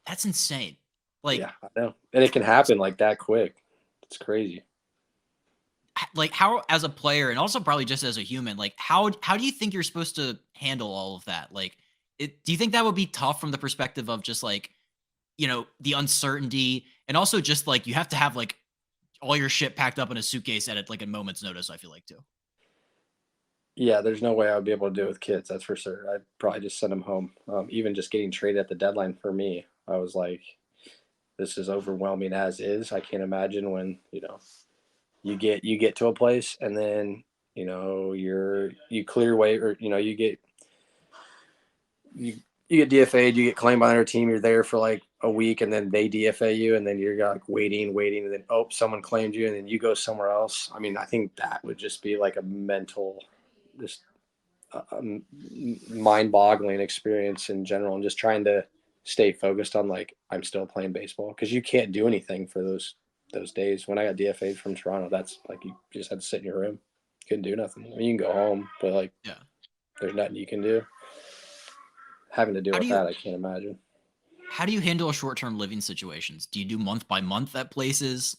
A: that's insane.
B: Yeah, I know, and it can happen that quick. It's crazy.
A: How, as a player, and also probably just as a human, how do you think you're supposed to handle all of that? Do you think that would be tough from the perspective of just the uncertainty, and also just you have to have all your shit packed up in a suitcase at a moment's notice, I feel like too.
B: Yeah, there's no way I would be able to do it with kids. That's for sure. I'd probably just send them home. Even just getting traded at the deadline for me, I was like, this is overwhelming as is. I can't imagine when, you get to a place, and then, you clear waiver, you get DFA'd, you get claimed by another team, you're there for a week, and then they DFA you, and then you're waiting, and then someone claimed you, and then you go somewhere else. I mean, I think that would just be a mental, just mind-boggling experience in general, and just trying to stay focused on I'm still playing baseball, because you can't do anything for those days. When I got DFA'd from Toronto, that's you just had to sit in your room. You couldn't do nothing. I mean, you can go home, but
A: Yeah.
B: there's nothing you can do. Having to deal with that, I can't imagine.
A: How do you handle short-term living situations? Do you do month by month at places?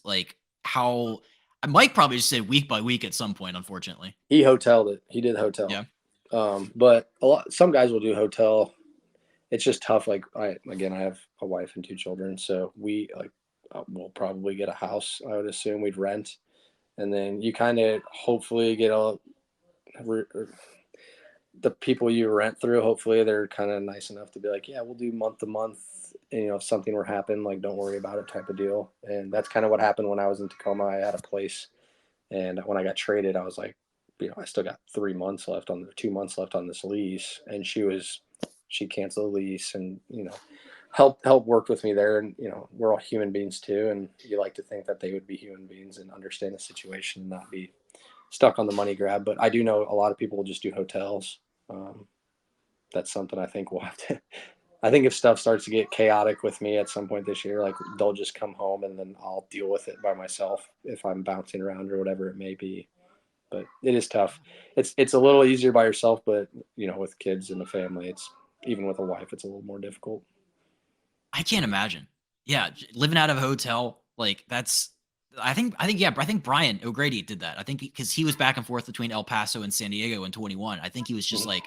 A: How? Mike probably just said week by week at some point, unfortunately.
B: He hoteled it. He did hotel.
A: Yeah.
B: But some guys will do hotel. It's just tough. I have a wife and 2 children, so we we'll probably get a house. I would assume we'd rent, and then you kind of hopefully get the people you rent through. Hopefully they're kind of nice enough to be like, yeah, we'll do month to month. And, if something were to happen, don't worry about it, type of deal. And that's kind of what happened when I was in Tacoma. I had a place, and when I got traded, I was like, I still got 3 months left 2 months left on this lease, and she she'd cancel the lease and, help work with me there. And, we're all human beings too. And you like to think that they would be human beings and understand the situation and not be stuck on the money grab. But I do know a lot of people will just do hotels. That's something I think we'll have to. I think if stuff starts to get chaotic with me at some point this year, like they'll just come home and then I'll deal with it by myself if I'm bouncing around or whatever it may be. But it is tough. It's a little easier by yourself, but with kids and the family, it's even with a wife, it's a little more difficult.
A: I can't imagine. Yeah, living out of a hotel, like that's. I think Brian O'Grady did that. I think because he was back and forth between El Paso and San Diego in 21. I think he was just like,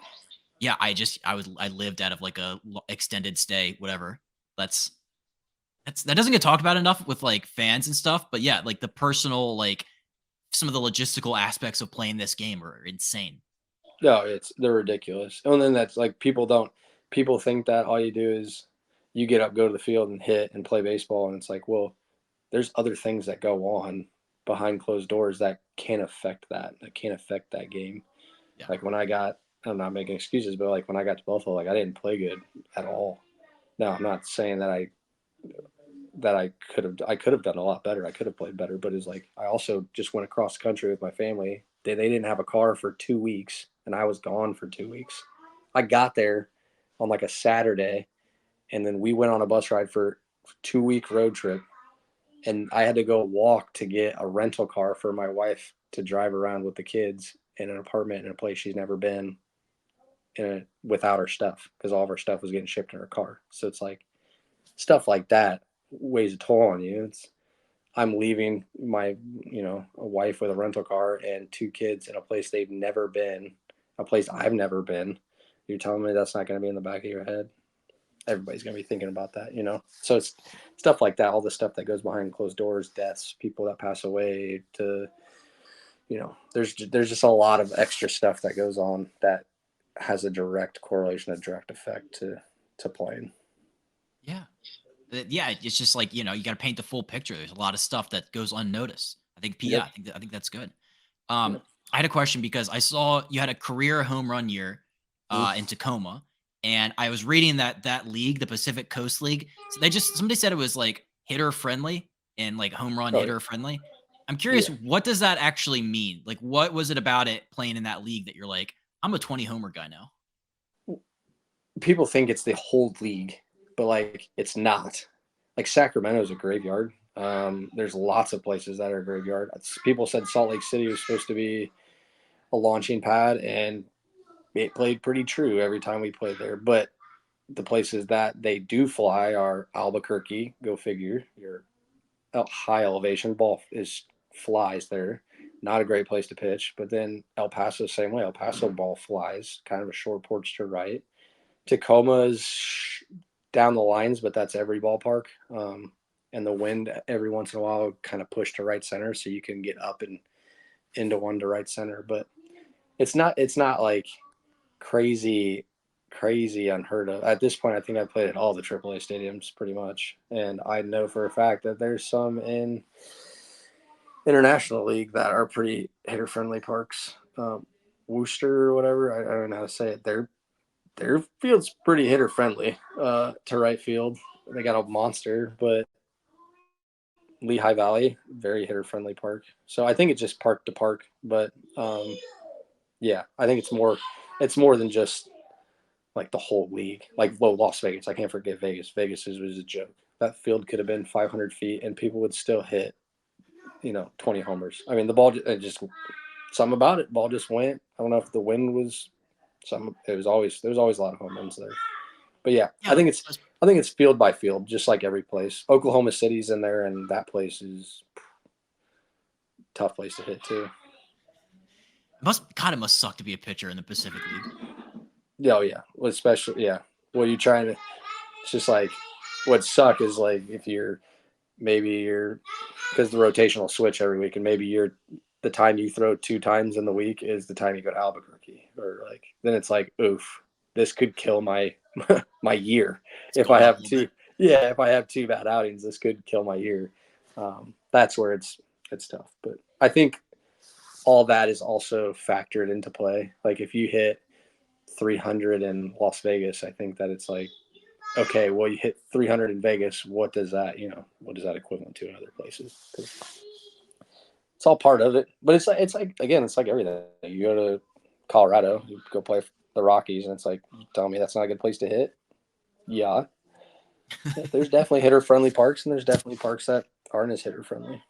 A: yeah, I lived out of like a extended stay, whatever. That doesn't get talked about enough with like fans and stuff. But yeah, like the personal, like some of the logistical aspects of playing this game are insane.
B: No, they're ridiculous. And then that's like people think that all you do is you get up, go to the field and hit and play baseball. And it's like, well, there's other things that go on behind closed doors that can affect that game.
A: Yeah.
B: Like I'm not making excuses, but like when I got to Buffalo, like I didn't play good at all. No, I'm not saying that I could have done a lot better. I could have played better, but it's like I also just went across the country with my family. They didn't have a car for 2 weeks, and I was gone for 2 weeks. I got there on like a Saturday, and then we went on a bus ride for a 2-week road trip, and I had to go walk to get a rental car for my wife to drive around with the kids in an apartment in a place she's never been without her stuff because all of her stuff was getting shipped in her car. So it's like stuff like that weighs a toll on you. I'm leaving my a wife with a rental car and 2 kids in a place they've never been, a place I've never been. You're telling me that's not going to be in the back of your head? Everybody's going to be thinking about that, So it's stuff like that, all the stuff that goes behind closed doors, deaths, people that pass away, to there's just a lot of extra stuff that goes on that has a direct correlation, a direct effect to playing.
A: Yeah. Yeah, it's just like, you got to paint the full picture. There's a lot of stuff that goes unnoticed.
B: Yep.
A: I think that's good. I had a question because I saw you had a career home run year in Tacoma, and I was reading that league, the Pacific Coast League. So somebody said it was like hitter friendly and like home run hitter friendly. I'm curious, what does that actually mean? Like, what was it about it playing in that league that you're like, I'm a 20 homer guy now?
B: People think it's the whole league, but like it's not. Like Sacramento is a graveyard. There's lots of places that are a graveyard. People said Salt Lake City was supposed to be a launching pad, and it played pretty true every time we played there. But the places that they do fly are Albuquerque. Go figure. Your high elevation ball flies there. Not a great place to pitch. But then El Paso, same way. El Paso ball flies. Kind of a short porch to right. Tacoma is down the lines, but that's every ballpark. And the wind every once in a while will kind of push to right center, so you can get up and into one to right center. But it's not like crazy unheard of. At this point, I think I played at all the AAA stadiums pretty much, and I know for a fact that there's some in International League that are pretty hitter friendly parks. Worcester or whatever, I don't know how to say it. Their field's pretty hitter friendly to right field. They got a monster, but Lehigh Valley, very hitter friendly park. So I think it's just park to park, but yeah, I think it's more than just like the whole league. Like Las Vegas, I can't forget Vegas. Vegas was a joke. That field could have been 500 feet and people would still hit 20 homers. I mean, the ball just something about it. Ball just went. I don't know if the wind was something. There was always a lot of home runs there. But yeah, I think it's field by field, just like every place. Oklahoma City's in there, and that place is a tough place to hit too.
A: It must suck to be a pitcher in the Pacific League.
B: Oh yeah, well, especially yeah. Well, you're trying to. It's just like what suck is like if you're because the rotation will switch every week, and maybe the time you throw 2 times in the week is the time you go to Albuquerque, or like then it's like oof, this could kill my my year if I have 2. Yeah, if I have 2 bad outings, this could kill my year. That's where it's tough, but I think all that is also factored into play. Like if you hit 300 in Las Vegas, I think that it's like, okay, well, you hit 300 in Vegas. What does that, what does that equivalent to in other places? 'Cause it's all part of it. But again, it's like everything. You go to Colorado, you go play the Rockies, and it's like, you tell me that's not a good place to hit? Yeah. There's definitely hitter-friendly parks, and there's definitely parks that aren't as hitter-friendly.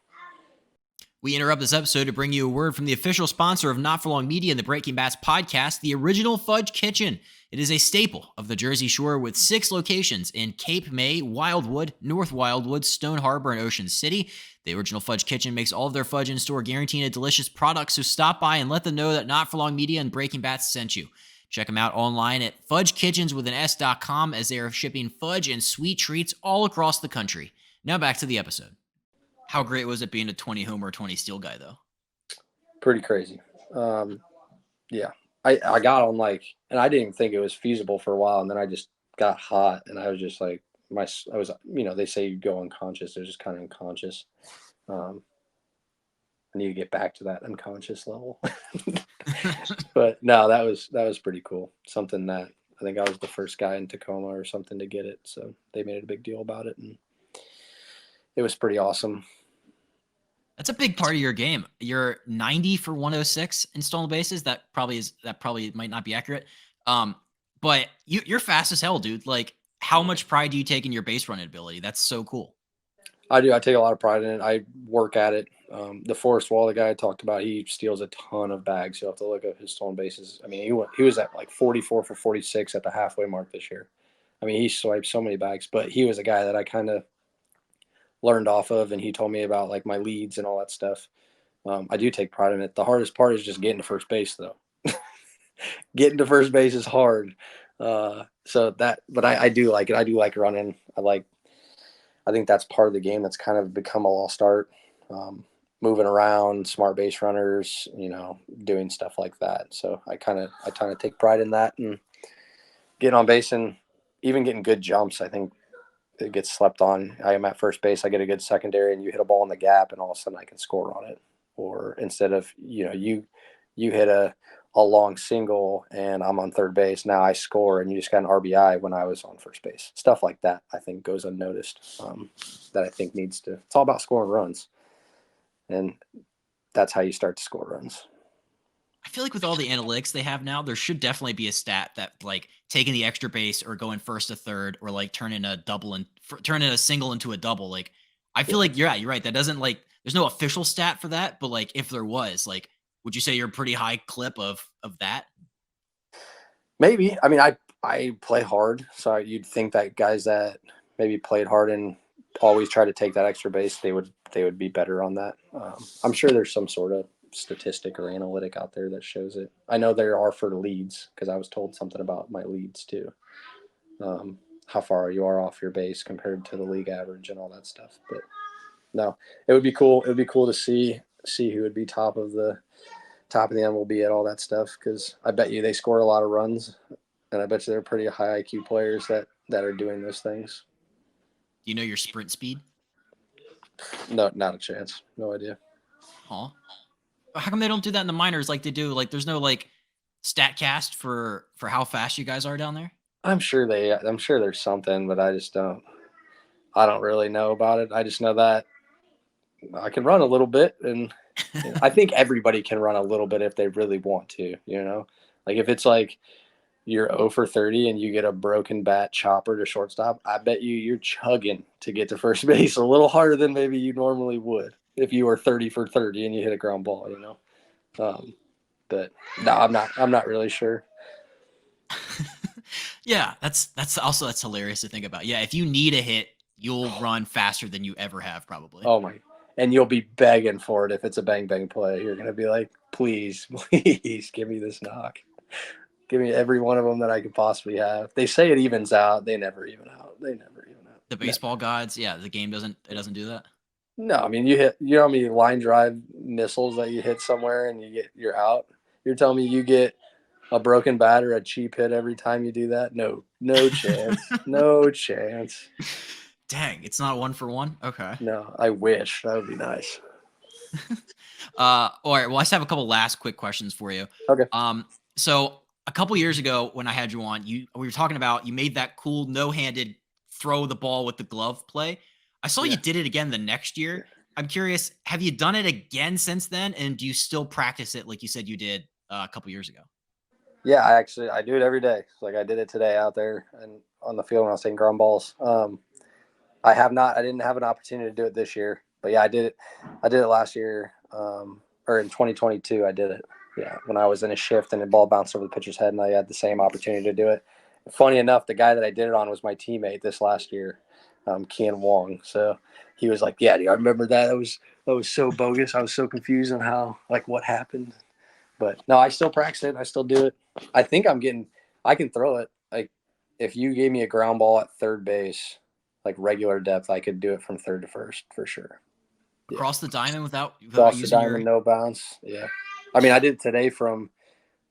A: We interrupt this episode to bring you a word from the official sponsor of Not For Long Media and the Breaking Bats podcast, the original Fudge Kitchen. It is a staple of the Jersey Shore with 6 locations in Cape May, Wildwood, North Wildwood, Stone Harbor, and Ocean City. The original Fudge Kitchen makes all of their fudge in store, guaranteeing a delicious product, so stop by and let them know that Not For Long Media and Breaking Bats sent you. Check them out online at fudgekitchens.com as they are shipping fudge and sweet treats all across the country. Now back to the episode. How great was it being a 20 homer, 20 steal guy, though?
B: Pretty crazy. Yeah. I got on and I didn't think it was feasible for a while, and then I just got hot, and I was just like, they say you go unconscious. I was just kind of unconscious. I need to get back to that unconscious level. But no, that was pretty cool. Something that I think I was the first guy in Tacoma or something to get it, so they made a big deal about it, and it was pretty awesome.
A: That's a big part of your game. You're 90 for 106 in stolen bases. That probably might not be accurate. But you're fast as hell, dude. Like, how much pride do you take in your base running ability? That's so cool.
B: I do. I take a lot of pride in it. I work at it. The Forrest Wall, the guy I talked about, he steals a ton of bags. You'll have to look up his stolen bases. I mean, he was at like 44 for 46 at the halfway mark this year. I mean, he swiped so many bags, but he was a guy that I kind of learned off of, and he told me about like my leads and all that stuff. I do take pride in it. The hardest part is just getting to first base, though. Getting to first base is hard. But I do like it. I do like running. I think that's part of the game that's kind of become a lost art. Moving around, smart base runners, doing stuff like that. So I kind of take pride in that, and getting on base and even getting good jumps. I think it gets slept on. I am at first base. I get a good secondary, and you hit a ball in the gap, and all of a sudden I can score on it. Or instead of you hit a long single, and I'm on third base. Now I score, and you just got an RBI when I was on first base. Stuff like that I think goes unnoticed. That I think needs to. It's all about scoring runs, and that's how you start to score runs.
A: I feel like with all the analytics they have now, there should definitely be a stat that like taking the extra base or going first to third or like turning a single into a double. Like, I feel like you're right. That doesn't there's no official stat for that, but like if there was, like, would you say you're a pretty high clip of that?
B: Maybe. I mean, I play hard, so you'd think that guys that maybe played hard and always try to take that extra base, they would be better on that. I'm sure there's some sort of statistic or analytic out there that shows it. I know there are for the leads, because I was told something about my leads too. How far you are off your base compared to the league average and all that stuff. But no, it would be cool. It would be cool to see who would be top of the MLB at all that stuff, because I bet you they score a lot of runs, and I bet you they're pretty high IQ players that are doing those things.
A: Do you know your sprint speed?
B: No, not a chance. No idea.
A: Huh? How come they don't do that in the minors like they do? Like, there's no like stat cast for how fast you guys are down there?
B: I'm sure there's something, but I don't really know about it. I just know that I can run a little bit, and I think everybody can run a little bit if they really want to, like if it's like you're 0 for 30 and you get a broken bat chopper to shortstop, I bet you're chugging to get to first base a little harder than maybe you normally would if you were 30 for 30 and you hit a ground ball, but no, I'm not really sure.
A: Yeah, that's hilarious to think about. Yeah, if you need a hit, you'll run faster than you ever have, probably.
B: Oh my! And you'll be begging for it if it's a bang bang play. You're gonna be like, please, please, give me this knock. Give me every one of them that I could possibly have. They say it evens out. They never even out.
A: The baseball gods, yeah, the game doesn't do that.
B: No, I mean you know how many line drive missiles that you hit somewhere and you're out. You're telling me you get a broken bat or a cheap hit every time you do that? No chance. No chance.
A: Dang, it's not 1 for 1? Okay.
B: No, I wish. That would be nice.
A: All right. Well, I just have a couple last quick questions for you.
B: Okay.
A: So a couple years ago when I had you on, we were talking about you made that cool no-handed throw the ball with the glove play. I saw you
B: Yeah.
A: did it again the next year. I'm curious, have you done it again since then? And do you still practice it like you said you did a couple years ago?
B: Yeah, I do it every day. Like I did it today out there and on the field when I was taking ground balls. I didn't have an opportunity to do it this year, but yeah, I did it. I did it last year, or in 2022. I did it. Yeah, when I was in a shift and the ball bounced over the pitcher's head, and I had the same opportunity to do it. Funny enough, the guy that I did it on was my teammate this last year, Kian Wong. So he was like, "Yeah, dude, I remember that. That was so bogus. I was so confused on how what happened." But no, I still practice it. I still do it. I think I can throw it. Like if you gave me a ground ball at third base, like regular depth, I could do it from third to first for sure. Yeah.
A: Across the diamond without
B: Cross the
A: using your
B: diamond, no bounce. Yeah. I mean, I did today from,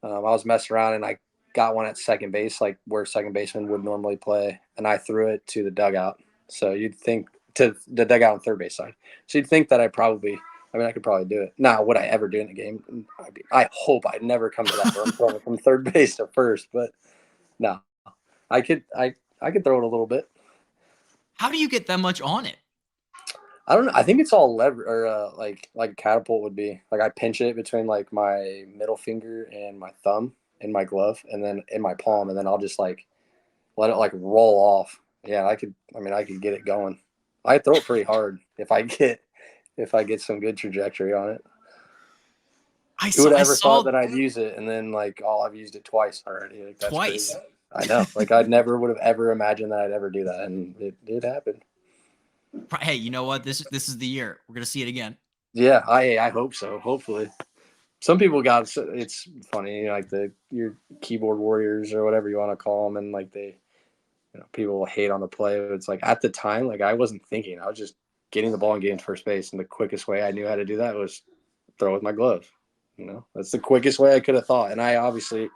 B: I was messing around and I got one at second base, like where second baseman would normally play. And I threw it to the dugout. So you'd think to the dugout on third base side. So you'd think that I could probably do it. Now, would I ever do it in a game? I hope I'd never come to that where I'm throwing from third base to first, but no, I could throw it a little bit.
A: How do you get that much on it?
B: I don't know. I think it's all lever or like a catapult would be. Like I pinch it between like my middle finger and my thumb in my glove, and then in my palm, and then I'll just like let it like roll off. Yeah, I could. I mean, I could get it going. I throw it pretty hard if I get some good trajectory on it. Who would have
A: I
B: ever thought
A: saw
B: that I'd use it, and then like I've used it twice already. Like that's crazy.
A: twice.
B: I know. Like I never would have ever imagined that I'd ever do that, and it did happen.
A: Hey, you know what? This is the year. We're gonna see it again.
B: Yeah, I hope so. Hopefully. Some people got it's funny like your keyboard warriors or whatever you want to call them, and like people hate on the play. It's like at the time, like I wasn't thinking. I was just getting the ball and getting to first base, and the quickest way I knew how to do that was throw with my glove. That's the quickest way I could have thought, and I obviously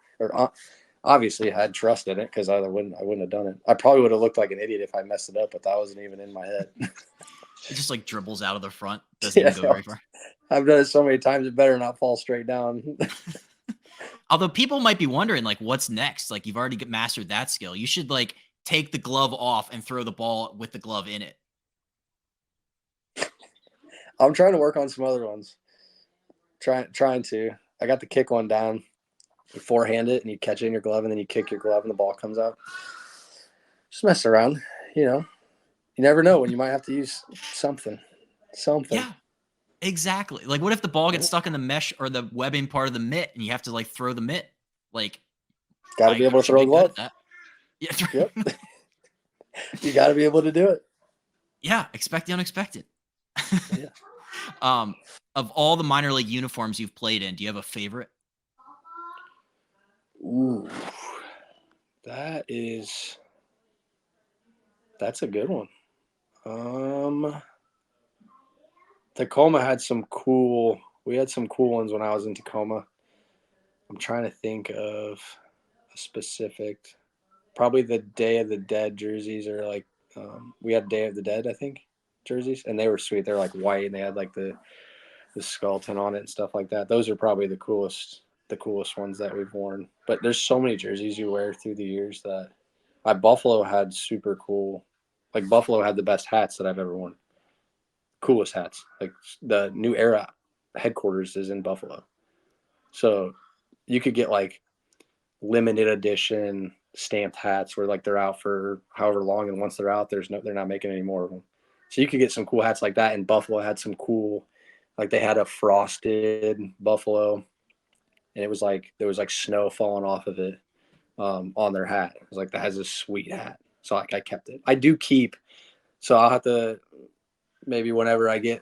B: had trust in it because I wouldn't have done it. I probably would have looked like an idiot if I messed it up, but that wasn't even in my head.
A: It just like dribbles out of the front. Doesn't
B: Yeah,
A: even go very far.
B: I've done it so many times. It better not fall straight down.
A: Although people might be wondering, like, what's next? Like, you've already mastered that skill. You should like take the glove off and throw the ball with the glove in it.
B: I'm trying to work on some other ones. Trying to. I got the kick one down. You forehand it and you catch it in your glove, and then you kick your glove and the ball comes out. Just mess around. You never know when you might have to use something.
A: Yeah, exactly. Like, what if the ball gets stuck in the mesh or the webbing part of the mitt, and you have to like throw the mitt? Like,
B: Got to be able to throw a glove.
A: Yeah.
B: Yep. You got to be able to do it.
A: Yeah. Expect the unexpected.
B: Yeah.
A: Of all the minor league uniforms you've played in, do you have a favorite?
B: Ooh, that's a good one. Tacoma had some cool. We had some cool ones when I was in Tacoma. I'm trying to think of a specific. Probably the Day of the Dead jerseys, or like we had Day of the Dead, I think, jerseys, and they were sweet. They were like white, and they had like the skeleton on it and stuff like that. Those are probably the coolest ones that we've worn. But there's so many jerseys you wear through the years that Buffalo had super cool. Like Buffalo had the best hats that I've ever worn. Coolest hats. Like the New Era headquarters is in Buffalo. So you could get like limited edition stamped hats where like they're out for however long, and once they're out, they're not making any more of them. So you could get some cool hats like that. And Buffalo had some cool, like they had a frosted Buffalo, and it was like there was like snow falling off of it on their hat. It was like that has a sweet hat. So like I kept it. I do keep. So I'll have to maybe whenever I get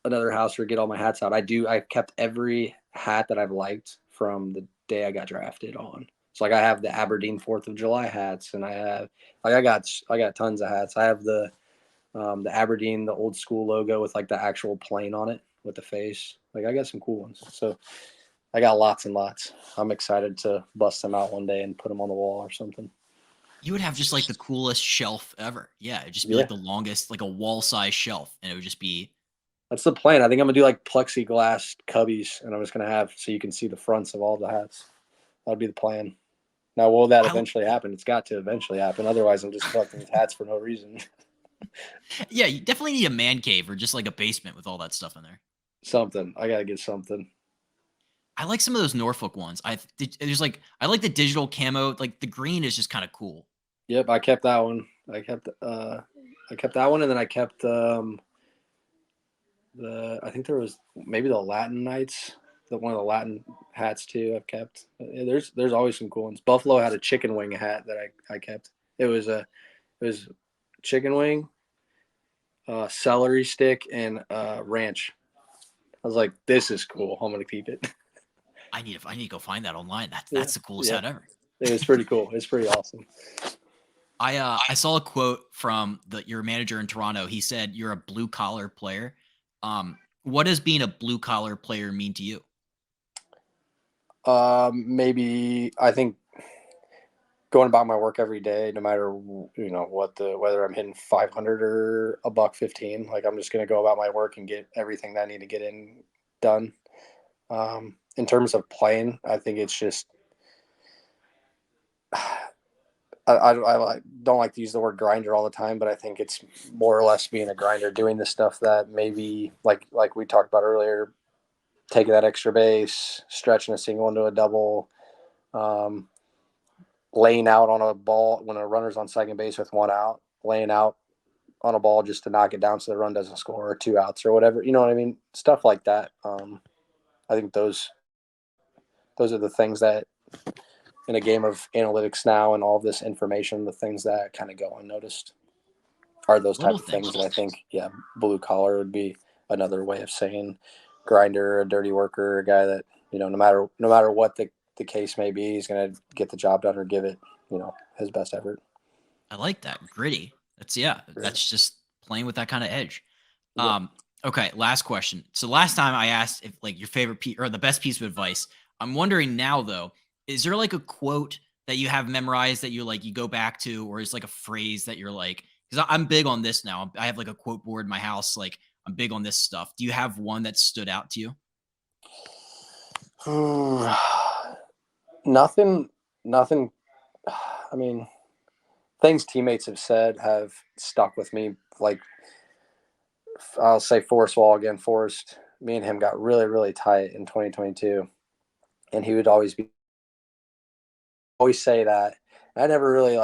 B: another house or get all my hats out. I've kept every hat that I've liked from the day I got drafted on. So like I have the Aberdeen 4th of July hats, and I got tons of hats. I have the Aberdeen, the old school logo with like the actual plane on it with the face. Like I got some cool ones. So I got lots and lots. I'm excited to bust them out one day and put them on the wall or something.
A: You would have just like the coolest shelf ever. Yeah, it'd just be
B: Yeah.
A: like the longest, like a wall size shelf, and it would just be.
B: That's the plan. I think I'm gonna do like plexiglass cubbies, and I'm just gonna have so you can see the fronts of all the hats. That'd be the plan. Now, will that
A: I
B: eventually happen? It's got to eventually happen. Otherwise, I'm just collecting hats for no reason.
A: Yeah, you definitely need a man cave or just like a basement with all that stuff in there.
B: Something. I got to get something.
A: I like some of those Norfolk ones. There's like I like the digital camo. Like the green is just kind of cool.
B: Yep, I kept that one. I kept that one, and then I kept I think there was maybe the Latin Knights, one of the Latin hats too. I've kept. There's always some cool ones. Buffalo had a chicken wing hat that I kept. It was chicken wing, celery stick, and ranch. I was like, this is cool. I'm gonna keep it.
A: I need to go find that online.
B: Yeah,
A: That's the coolest
B: yeah.
A: hat ever.
B: It was pretty cool. It's pretty awesome.
A: I saw a quote from your manager in Toronto. He said you're a blue collar player. What does being a blue collar player mean to you?
B: Maybe I think going about my work every day, no matter whether I'm hitting 500 or a buck 15, like I'm just gonna go about my work and get everything that I need to get in done. In terms of playing, I think it's just I don't like to use the word grinder all the time, but I think it's more or less being a grinder, doing the stuff that maybe like we talked about earlier, taking that extra base, stretching a single into a double, um, laying out on a ball when a runner's on second base with one out, laying out on a ball just to knock it down so the run doesn't score, or two outs or whatever. You know what I mean? Stuff like that. I think those are the things that in a game of analytics now and all this information, the things that kind of go unnoticed are those type
A: Little
B: of things.
A: things.
B: And I think, yeah, blue collar would be another way of saying grinder, a dirty worker, a guy that, no matter what the case may be, he's going to get the job done or give it, his best effort.
A: I like that. Gritty.
B: Right.
A: That's just playing with that kind of edge.
B: Yep.
A: Okay, last question. So last time I asked if like your favorite piece or the best piece of advice. I'm wondering now though, is there like a quote that you have memorized that you go back to, or is like a phrase that you're like, because I'm big on this now. I have like a quote board in my house. Like I'm big on this stuff. Do you have one that stood out to you?
B: Nothing, nothing. I mean, things teammates have said have stuck with me. Like, I'll say Forrest Wall again. Forrest, me and him got really, really tight in 2022, and he would always say that. I never really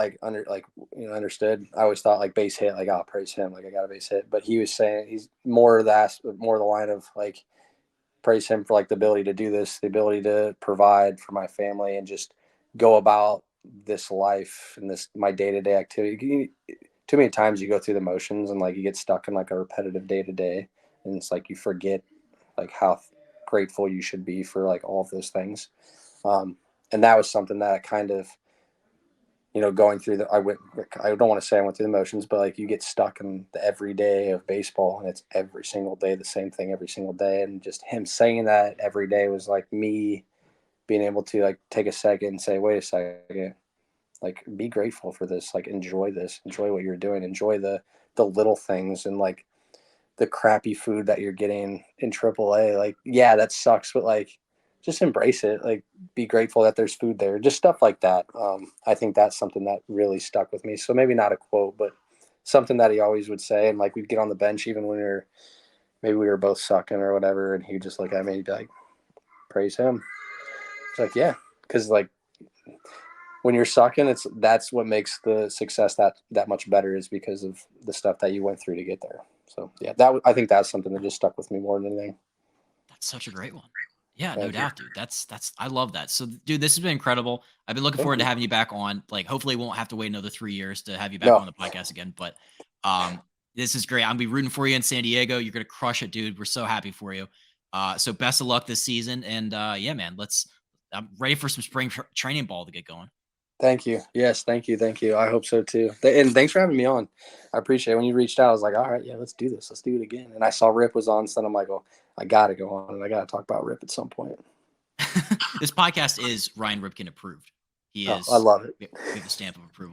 B: understood. I always thought like base hit, like I'll praise him, like I got a base hit. But he was saying he's more the line of like praise him for like the ability to do this, the ability to provide for my family, and just go about this life and this my day to day activity. Too many times you go through the motions and like you get stuck in like a repetitive day to day, and it's like you forget like how grateful you should be for like all of those things. And that was something that kind of going through I don't want to say I went through the motions, but like you get stuck in the everyday of baseball and it's every single day, the same thing every single day. And just him saying that every day was like me being able to like take a second and say, wait a second, like be grateful for this, enjoy this, enjoy what you're doing, enjoy the little things and like the crappy food that you're getting in AAA. Like, yeah, that sucks, but like just embrace it. Like, be grateful that there's food there. Just stuff like that. I think that's something that really stuck with me. So maybe not a quote, but something that he always would say. And like we'd get on the bench even when maybe we were both sucking or whatever, and he'd just look at me, he'd be like, praise him. It's like, yeah, because like when you're sucking, that's what makes the success that much better is because of the stuff that you went through to get there. So yeah, I think that's something that just stuck with me more than anything.
A: That's such a great one. Yeah, no
B: Thank you.
A: doubt, dude. That's I love that. So, dude, this has been incredible. I've been looking
B: Thank
A: forward to
B: you.
A: having you back on. Like, hopefully, we won't have to wait another 3 years to have you back
B: No,
A: on the podcast again. But this is great. I'm be rooting for you in San Diego. You're gonna crush it, dude. We're so happy for you. So best of luck this season. And yeah, man, I'm ready for some spring training ball to get going.
B: thank you. Yes, thank you. Thank you. I hope so too. And thanks for having me on. I appreciate it. When you reached out, I was like, all right, yeah, let's do this. Let's do it again. And I saw Rip was on, so I'm like, well, I got to go on and I got to talk about Rip at some point.
A: This podcast is Ryan Ripken approved. He
B: Oh, I
A: is.
B: love it.
A: We have the stamp of approval.